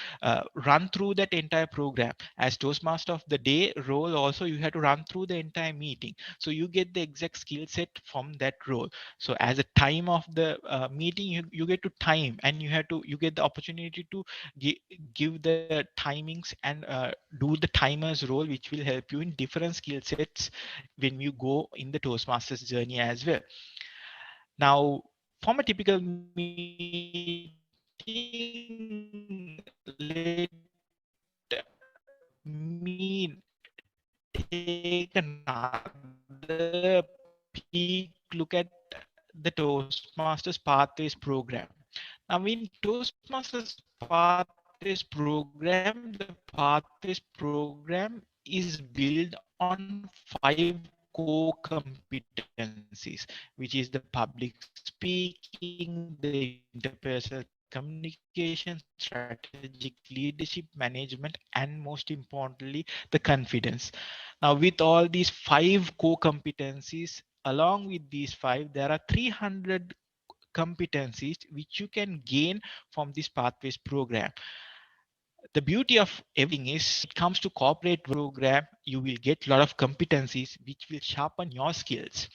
run through that entire program. As Toastmaster of the day role, also you have to run through the entire meeting. So you get the exact skill set from that role. So as a time of the meeting, you get to time, and you get the opportunity to give the timings and do the timer's role, which will help you in different skill sets when you go in the Toastmasters journey as well. Now, from a typical meeting, let me take another peek look at the Toastmasters Pathways program. Now, in Toastmasters Pathways program, the Pathways program is built on 5 core competencies, which is the public speaking, the interpersonal communication, strategic leadership, management, and most importantly, the confidence. Now, with all these 5 core competencies, along with these 5, there are 300 competencies which you can gain from this Pathways program. The beauty of everything is, it comes to corporate program, you will get a lot of competencies which will sharpen your skills.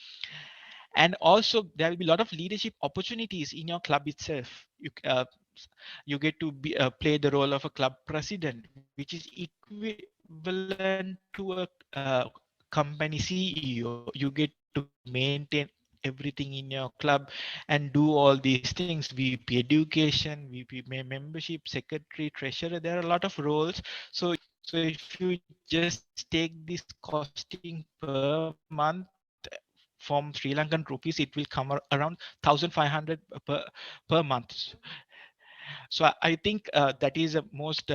And also there will be a lot of leadership opportunities in your club itself. You get to play the role of a club president, which is equivalent to a company CEO. You get to maintain everything in your club and do all these things: VP education, VP membership, secretary, treasurer. There are a lot of roles. So if you just take this costing per month from Sri Lankan rupees, it will come around 1,500 per month. So I think that is a most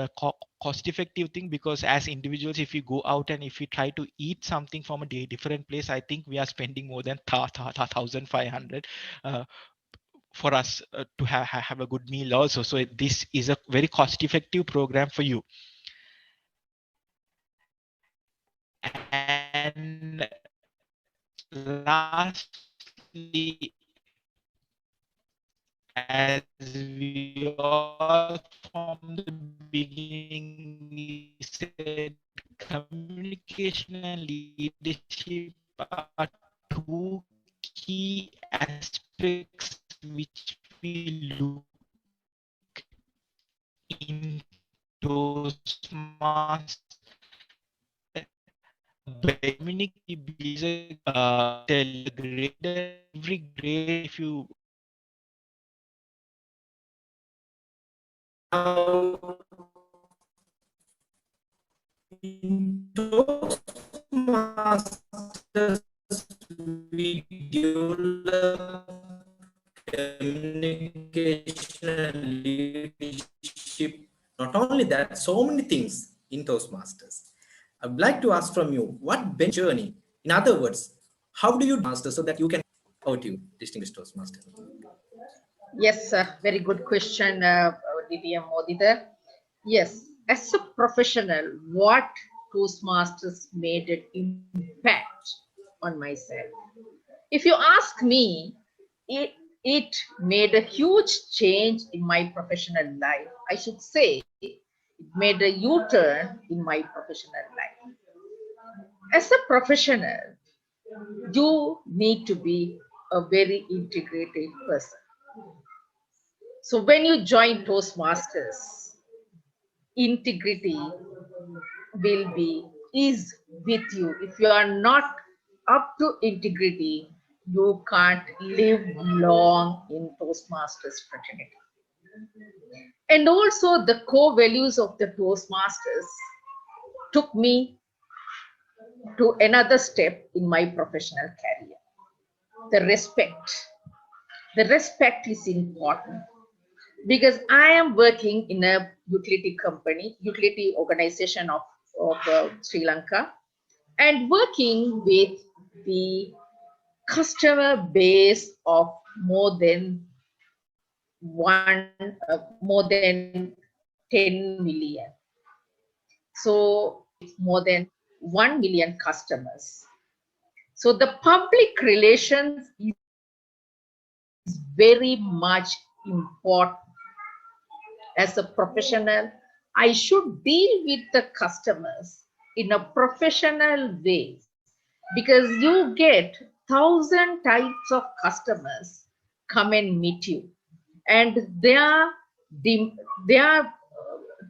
cost-effective thing, because as individuals, if you go out and if you try to eat something from a different place, I think we are spending more than 1,500 for us to have a good meal also. So this is a very cost-effective program for you. And lastly, as we all from the beginning said, communication and leadership are 2 key aspects which we look in Toastmasters. Communicate is a grade. Every grade, if you in Toastmasters, we develop communication and leadership. Not only that, so many things in Toastmasters. I would like to ask from you, what journey? In other words, how do you master so that you can out you, distinguished Toastmaster? Yes, very good question, DDM Modita. Yes, as a professional, what Toastmasters made an impact on myself? If you ask me, it made a huge change in my professional life. I should say it made a U-turn in my professional life. As a professional, you need to be a very integrated person. So when you join Toastmasters, integrity is with you. If you are not up to integrity, you can't live long in Toastmasters fraternity. And also the core values of the Toastmasters took me to another step in my professional career. The respect. The respect is important because I am working in a utility company, utility organization of Sri Lanka, and working with the customer base of more than 10 million. So it's more than 1 million customers. So the public relations is very much important. As a professional, I should deal with the customers in a professional way because you get 1,000 types of customers come and meet you, and their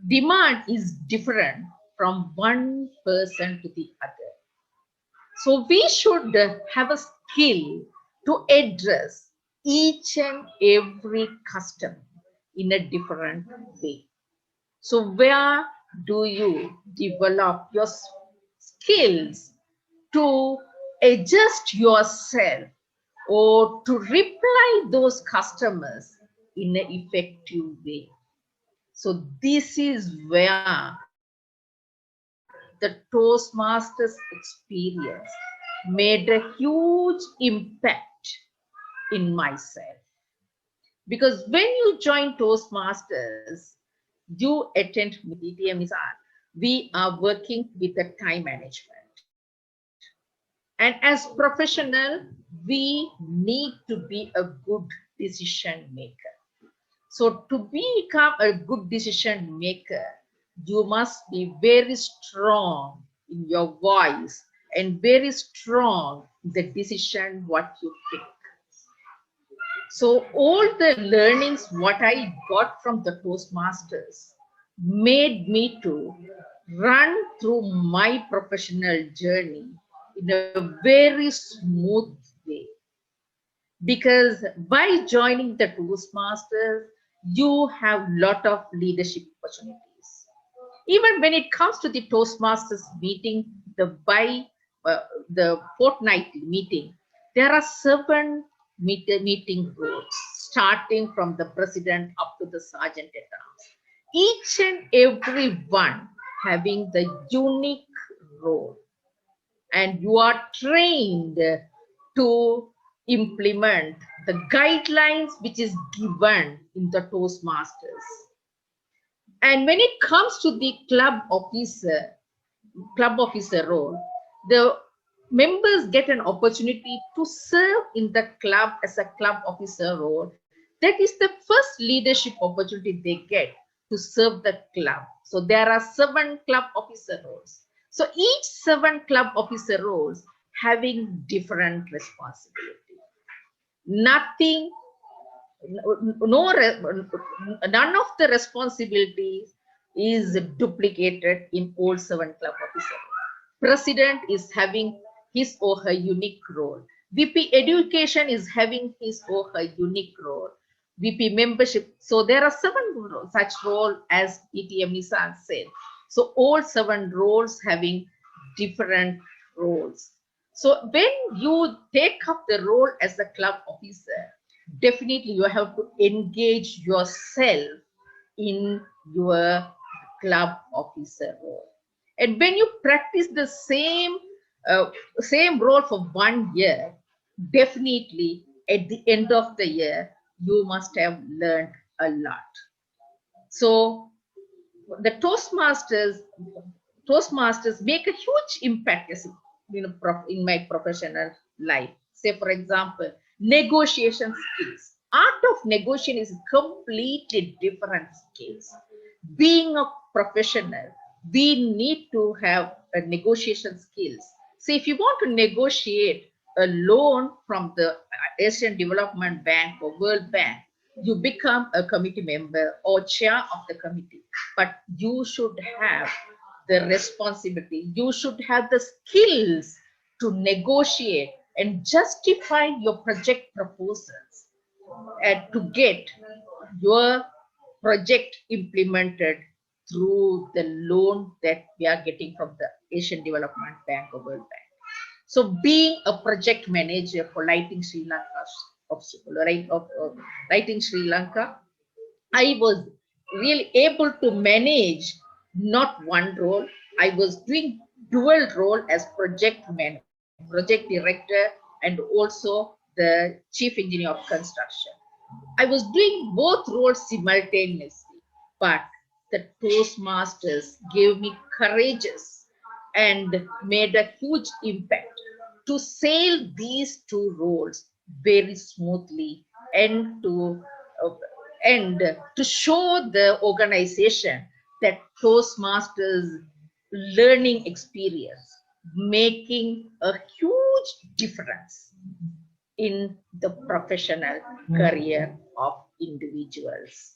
demand is different from one person to the other. So we should have a skill to address each and every customer in a different way. So where do you develop your skills to adjust yourself or to reply those customers in an effective way? So this is where the Toastmasters experience made a huge impact in myself. Because when you join Toastmasters, you attend TMSR, we are working with the time management. And as professional, we need to be a good decision maker. So to become a good decision maker, you must be very strong in your voice and very strong in the decision what you take. So all the learnings what I got from the Toastmasters made me to run through my professional journey in a very smooth way. Because by joining the Toastmasters, you have a lot of leadership opportunities. Even when it comes to the Toastmasters meeting, the fortnightly meeting, there are 7 meeting roles, starting from the president up to the sergeant at arms. Each and every one having the unique role. And you are trained to implement the guidelines which is given in the Toastmasters. And when it comes to the club officer role, the members get an opportunity to serve in the club as a club officer role. That is the first leadership opportunity they get to serve the club. So there are 7 club officer roles. So each 7 club officer roles having different responsibility. None of the responsibilities is duplicated in all 7 club officer roles. President is having his or her unique role. VP Education is having his or her unique role. VP Membership. So there are 7 such roles as ETM Nissan said. So all 7 roles having different roles. So when you take up the role as a club officer, definitely you have to engage yourself in your club officer role. And when you practice the same role for 1 year, definitely at the end of the year, you must have learned a lot. So the Toastmasters make a huge impact in my professional life. Say, for example, negotiation skills. Art of negotiation is completely different skills. Being a professional, we need to have a negotiation skills. So if you want to negotiate a loan from the Asian Development Bank or World Bank, you become a committee member or chair of the committee, but you should have the responsibility, you should have the skills to negotiate and justify your project proposals and to get your project implemented through the loan that we are getting from the Asian Development Bank or World Bank. So being a project manager for Lighting Sri Lanka, Lighting Sri Lanka, I was really able to manage not one role. I was doing dual role as project manager, project director, and also the chief engineer of construction. I was doing both roles simultaneously, but the Toastmasters gave me courageous and made a huge impact to sail these two roles very smoothly and to show the organization that Toastmasters learning experience making a huge difference in the professional career of individuals.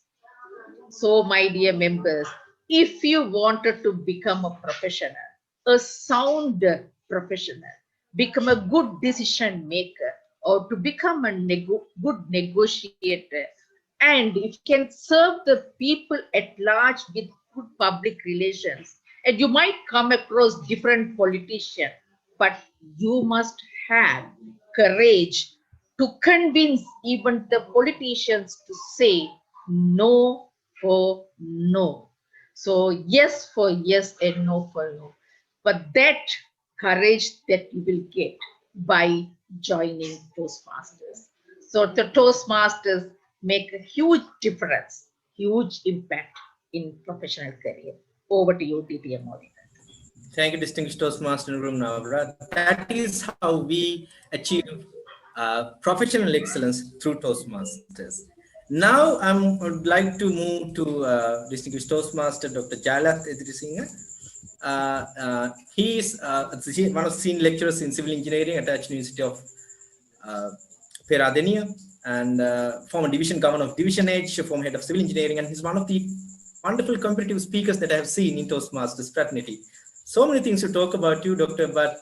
So, my dear members, if you wanted to become a professional, a sound professional, become a good decision maker, or to become a good negotiator, and if you can serve the people at large with good public relations, and you might come across different politicians, but you must have courage to convince even the politicians to say no for no. So yes for yes and no for no. But that courage that you will get by joining Toastmasters. So the Toastmasters make a huge difference, huge impact in professional career. Over to you, DTM Modi. Thank you, distinguished Toastmaster Navra. That is how we achieve professional excellence through Toastmasters. Now I would like to move to distinguished Toastmaster Dr. Jalath Edrisinghe. He is one of the senior lecturers in civil engineering at the University of Peradeniya, and former division governor of Division H, former head of civil engineering, and he's one of the wonderful competitive speakers that I have seen in Toastmasters fraternity. So many things to talk about you, Doctor, but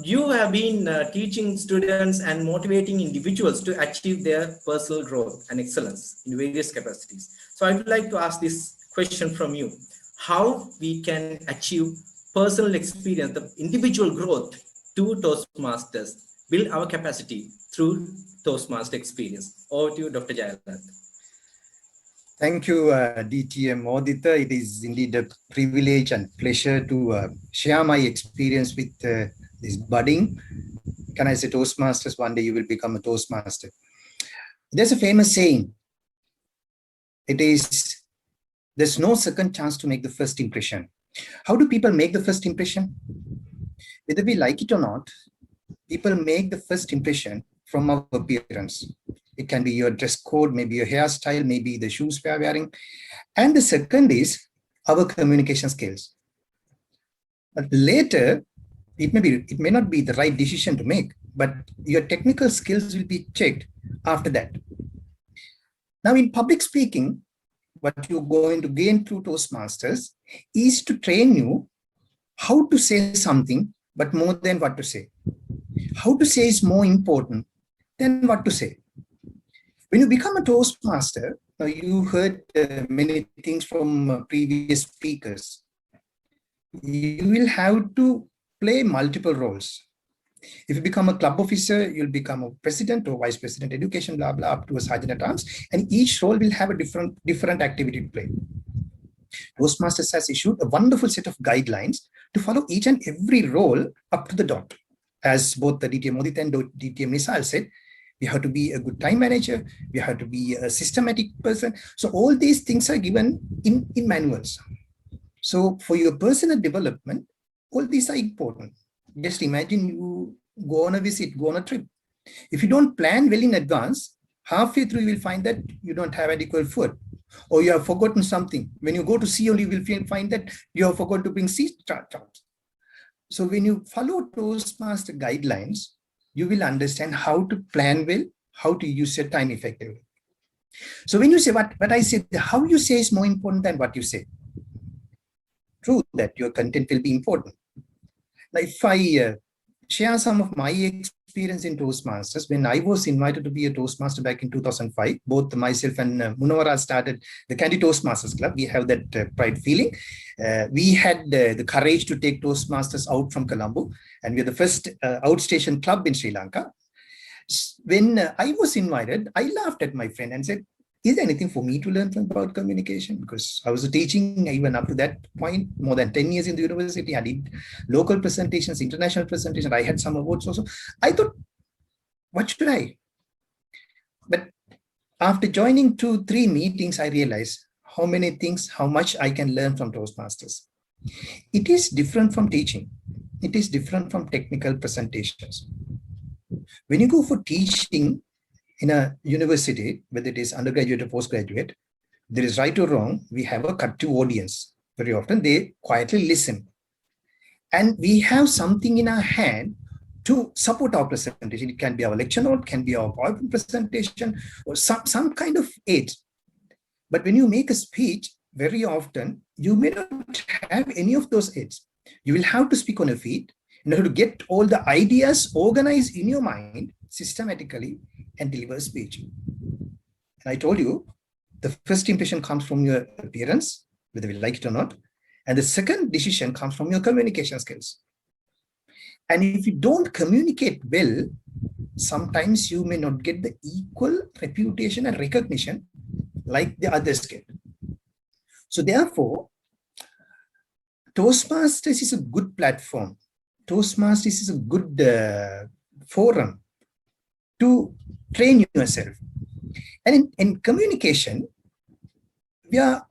you have been teaching students and motivating individuals to achieve their personal growth and excellence in various capacities. So I would like to ask this question from you: how we can achieve personal experience, the individual growth to Toastmasters, build our capacity through Toastmaster experience. Over to you, Dr. Jayalath. Thank you, DTM Modita. It is indeed a privilege and pleasure to share my experience with this budding. Can I say Toastmasters? One day you will become a Toastmaster. There's a famous saying. It is, there's no second chance to make the first impression. How do people make the first impression? Whether we like it or not, people make the first impression from our appearance. It can be your dress code, maybe your hairstyle, maybe the shoes we are wearing. And the second is our communication skills. But later, it may not be the right decision to make, but your technical skills will be checked after that. Now, in public speaking, what you're going to gain through Toastmasters is to train you how to say something, but more than what to say. How to say is more important than what to say. When you become a Toastmaster, you heard many things from previous speakers. You will have to play multiple roles. If you become a club officer, you'll become a president or vice president, education, blah, blah, up to a sergeant at arms, and each role will have a different activity to play. Toastmasters has issued a wonderful set of guidelines to follow each and every role up to the dot. As both the DTM Modit and DTM Nisal said, we have to be a good time manager, we have to be a systematic person. So all these things are given in manuals. So for your personal development, all these are important. Just imagine you go on a visit, go on a trip. If you don't plan well in advance, halfway through you will find that you don't have adequate food, or you have forgotten something. When you go to sea only, you will find that you have forgotten to bring sea charts. So when you follow Toastmaster guidelines, you will understand how to plan well, how to use your time effectively. So when you say what I said, how you say is more important than what you say. True that your content will be important. Now, if I share some of my experience in Toastmasters. When I was invited to be a Toastmaster back in 2005, both myself and Munawara started the Candy Toastmasters Club. We have that pride feeling. We had the courage to take Toastmasters out from Colombo, and we are the first outstation club in Sri Lanka. When I was invited, I laughed at my friend and said, is there anything for me to learn about communication? Because I was teaching even up to that point, more than 10 years in the university. I did local presentations, international presentations. I had some awards also. I thought, what should I? But after joining 2-3 meetings, I realized how many things, how much I can learn from Toastmasters. It is different from teaching. It is different from technical presentations. When you go for teaching in a university, whether it is undergraduate or postgraduate, there is right or wrong, we have a captive audience. Very often they quietly listen. And we have something in our hand to support our presentation. It can be our lecture note, can be our PowerPoint presentation, or some kind of aid. But when you make a speech, very often you may not have any of those aids. You will have to speak on your feet in order to get all the ideas organized in your mind systematically and deliver a speech. And I told you, the first impression comes from your appearance, whether we like it or not. And the second decision comes from your communication skills. And if you don't communicate well, sometimes you may not get the equal reputation and recognition like the others get. So therefore, Toastmasters is a good platform. Toastmasters is a good forum to train yourself. And in communication, we are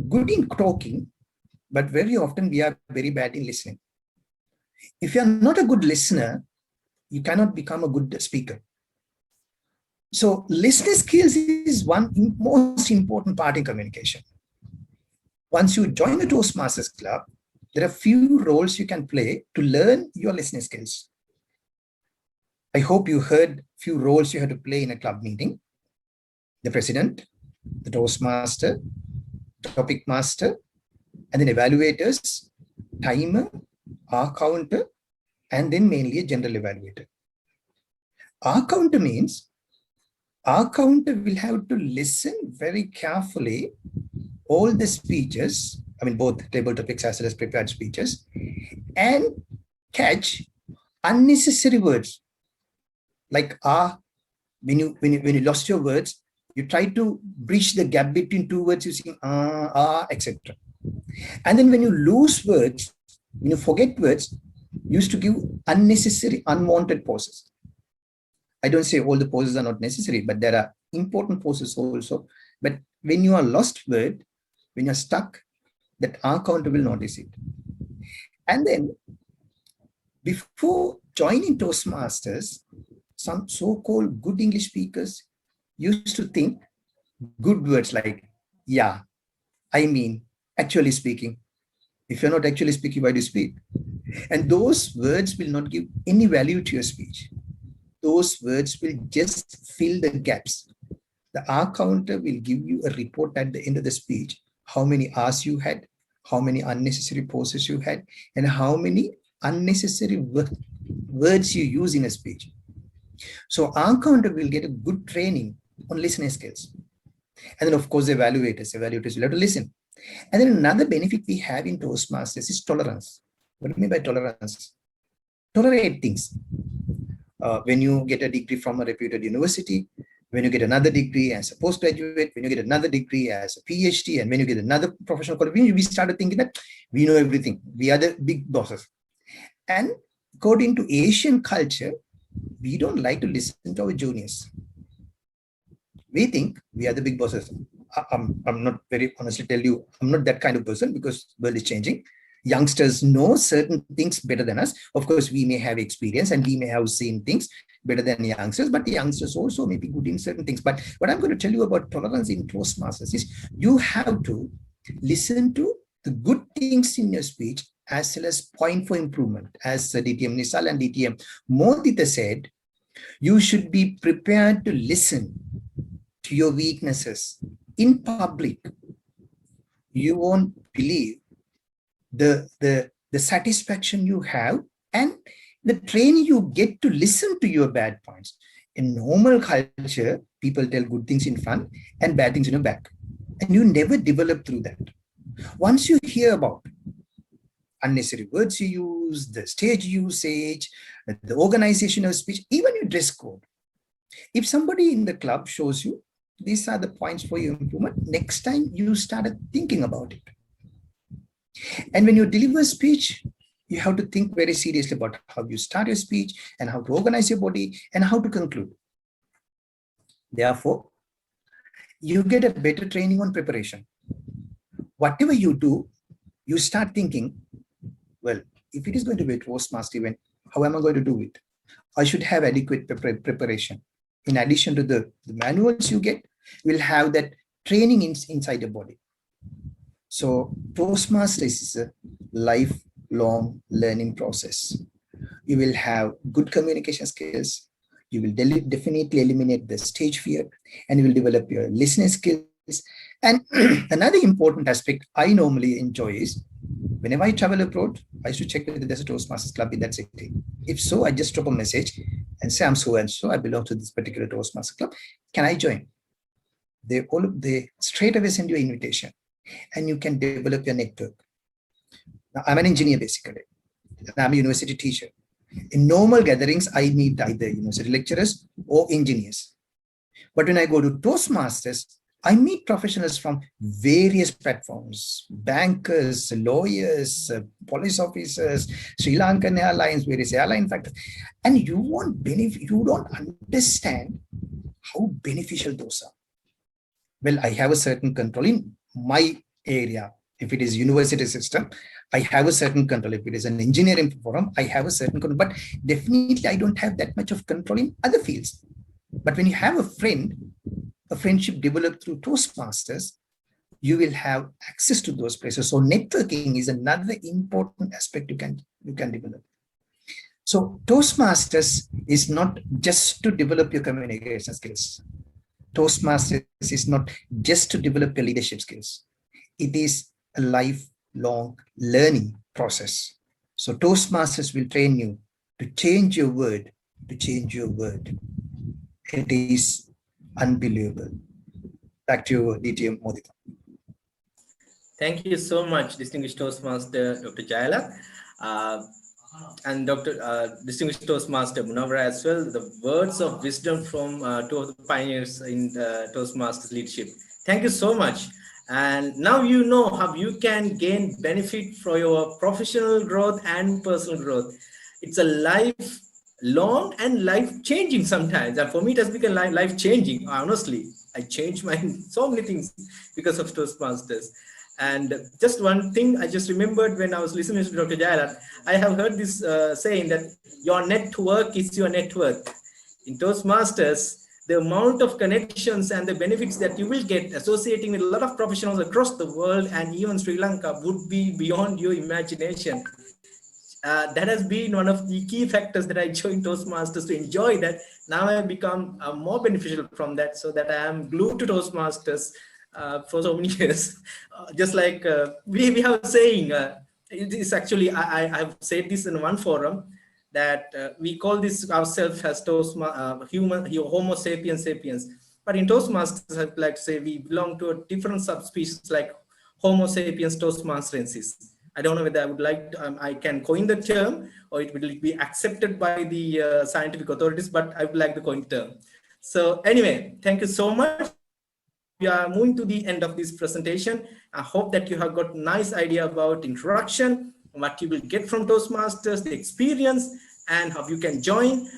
good in talking, but very often we are very bad in listening. If you are not a good listener, you cannot become a good speaker. So listening skills is one most important part in communication. Once you join the Toastmasters Club, there are few roles you can play to learn your listening skills. I hope you heard few roles you have to play in a club meeting: the president, the Toastmaster, topic master, and then evaluators, timer, R counter, and then mainly a general evaluator. R counter means R counter will have to listen very carefully all the speeches, I mean both table topics as well as prepared speeches, and catch unnecessary words. Like when you lost your words, you try to bridge the gap between two words using etc. And then when you lose words, when you forget words, you used to give unnecessary, unwanted pauses. I don't say all the pauses are not necessary, but there are important pauses also. But when you are lost word, when you're stuck, that R counter will notice it. And then before joining Toastmasters, some so-called good English speakers used to think good words like, yeah, I mean, actually speaking. If you're not actually speaking, why do you speak? And those words will not give any value to your speech. Those words will just fill the gaps. The R counter will give you a report at the end of the speech, how many R's you had, how many unnecessary pauses you had, and how many unnecessary words you use in a speech. So R counter will get a good training on listening skills. And then of course, evaluators will have to listen. And then another benefit we have in Toastmasters is tolerance. What do I mean by tolerance? Tolerate things. When you get a degree from a reputed university, when you get another degree as a postgraduate, when you get another degree as a PhD, and when you get another professional qualification, we started thinking that we know everything. We are the big bosses. And according to Asian culture, we don't like to listen to our juniors. We think we are the big bosses. I'm not very honestly tell you, I'm not that kind of person because the world is changing. Youngsters know certain things better than us. Of course, we may have experience and we may have seen things better than youngsters, but the youngsters also may be good in certain things. But what I'm going to tell you about tolerance in Toastmasters is you have to listen to the good things in your speech as well as point for improvement. As DTM Nisal and DTM Modita said, you should be prepared to listen to your weaknesses in public. You won't believe the satisfaction you have, and The training you get to listen to your bad points. In normal culture, people tell good things in front and bad things in your back. And you never develop through that. Once you hear about unnecessary words you use, the stage usage, the organizational speech, even your dress code. If somebody in the club shows you, these are the points for your improvement, next time you started thinking about it. And when you deliver speech, you have to think very seriously about how you start your speech and how to organize your body and how to conclude. Therefore, you get a better training on preparation. Whatever you do, you start thinking, well, if it is going to be a Toastmaster event, how am I going to do it? I should have adequate preparation. In addition to the manuals you get, we'll have that training inside your body. So Toastmasters is a lifelong learning process. You will have good communication skills. You will definitely eliminate the stage fear, and you will develop your listening skills. And another important aspect I normally enjoy is, whenever I travel abroad, I used to check whether there's a Toastmasters club in that city. If so, I just drop a message and say, I'm so and so, I belong to this particular Toastmasters club. Can I join? They straight away send you an invitation, and you can develop your network. Now, I'm an engineer basically. I'm a university teacher. In normal gatherings, I meet either university lecturers or engineers. But when I go to Toastmasters, I meet professionals from various platforms, bankers, lawyers, police officers, Sri Lankan Airlines, various airline factors, and you don't understand how beneficial those are. Well, I have a certain control in my area. If it is university system, I have a certain control. If it is an engineering forum, I have a certain control, but definitely I don't have that much of control in other fields. But when you have a friendship developed through Toastmasters, you will have access to those places. So networking is another important aspect you can develop. So Toastmasters is not just to develop your communication skills. Toastmasters is not just to develop your leadership skills. It is a lifelong learning process. So Toastmasters will train you to change your word, to change your word. It is unbelievable. Back to you, DTM Modita. Thank you so much, distinguished Toastmaster Dr. Jayala, and distinguished Toastmaster Munawara as well. The words of wisdom from two of the pioneers in Toastmasters leadership. Thank you so much. And now you know how you can gain benefit for your professional growth and personal growth. It's a lifelong and life-changing sometimes. And for me, it has become life-changing. Honestly, I changed so many things because of Toastmasters. And just one thing I just remembered when I was listening to Dr. Jayala, I have heard this saying that your network is your net worth. In Toastmasters, the amount of connections and the benefits that you will get associating with a lot of professionals across the world and even Sri Lanka would be beyond your imagination. That has been one of the key factors that I joined Toastmasters to enjoy that. Now I have become more beneficial from that, so that I am glued to Toastmasters for so many years. Just like we have a saying, it is actually, I have said this in one forum, that we call this ourselves as Homo sapiens sapiens. But in Toastmasters, I'd like to say we belong to a different subspecies like Homo sapiens toastmasterensis. I don't know whether I would like to, I can coin the term or it will be accepted by the scientific authorities, but I would like to coin the term. So anyway, thank you so much. We are moving to the end of this presentation. I hope that you have got a nice idea about introduction, what you will get from Toastmasters, the experience, and how you can join.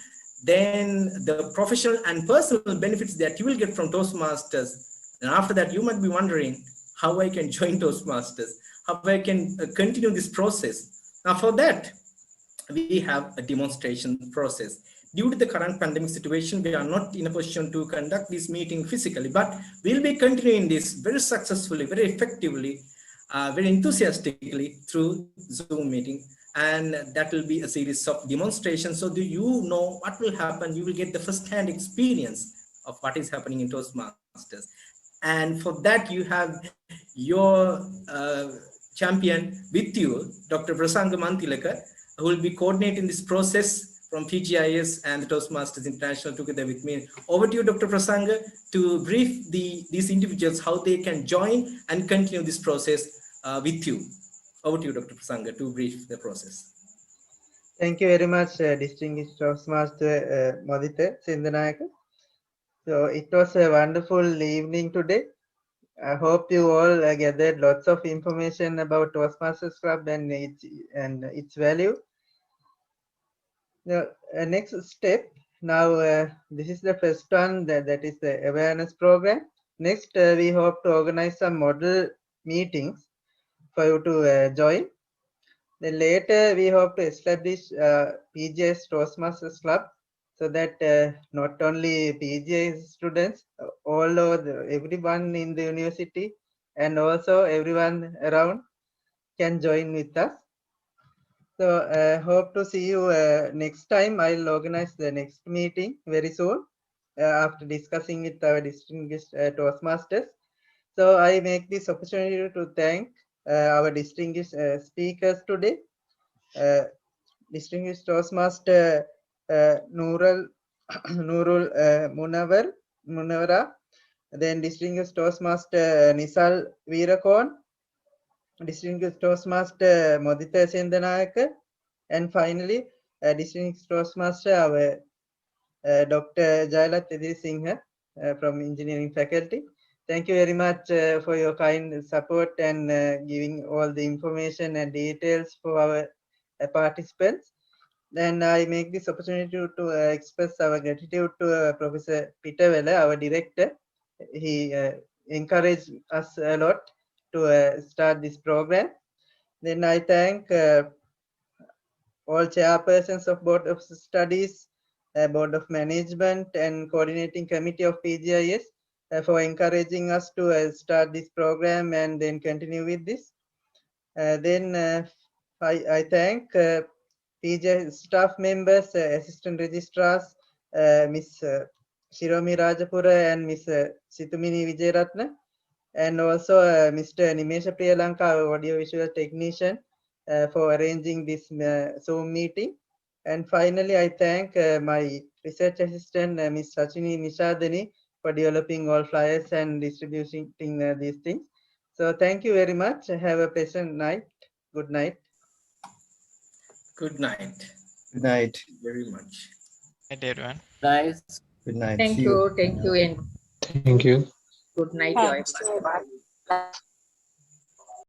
Then the professional and personal benefits that you will get from Toastmasters. And after that, you might be wondering how I can join Toastmasters, how I can continue this process. Now for that, we have a demonstration process. Due to the current pandemic situation, we are not in a position to conduct this meeting physically, but we'll be continuing this very successfully, very effectively, very enthusiastically through Zoom meeting. And that will be a series of demonstrations. So do you know what will happen? You will get the first-hand experience of what is happening in Toastmasters. And for that, you have your champion with you, Dr. Prasanga Mantilaka, who will be coordinating this process from PGIS and the Toastmasters International together with me. Over to you, Dr. Prasanga, to brief these individuals how they can join and continue this process with you. Over to you, Dr. Prasanga, to brief the process. Thank you very much, distinguished Toastmaster Modita Sindanayaka. So it was a wonderful evening today. I hope you all gathered lots of information about Toastmasters Club and its value. The next step, now this is the first one, that is the awareness program. Next, we hope to organize some model meetings for you to join. Then later, we hope to establish PGIS Toastmasters Club, so that not only PGIS students, all over everyone in the university and also everyone around can join with us. So hope to see you next time. I'll organize the next meeting very soon after discussing with our distinguished Toastmasters. So I make this opportunity to thank our distinguished speakers today. Distinguished Toastmaster Nurul Munawara, then distinguished Toastmaster Nisal Veerakon, distinguished Toastmaster Modita Sendanayaka, and finally distinguished Toastmaster our Dr. Jayalat Singha from engineering faculty. Thank you very much for your kind support and giving all the information and details for our participants. Then I make this opportunity to express our gratitude to Professor Peter Weller, our director. He encouraged us a lot to start this program. Then I thank all chairpersons of Board of Studies, Board of Management and Coordinating Committee of PGIS for encouraging us to start this program and then continue with this. Then I thank PGIS staff members, assistant registrars, Ms. Shiromi Rajapura and Ms. Situmini Vijayaratna, and also Mr. Nimesha Priyalanka, our audiovisual technician, for arranging this Zoom meeting. And finally, I thank my research assistant, Ms. Sachini Nishadani, for developing all flyers and distributing these things. So thank you very much. Have a pleasant night. Good night. Good night. Good night. Thank you very much. Good night, everyone. Nice. Good night. Thank See you. you. Thank you. And Thank you. good night, Thanks. everybody. Bye.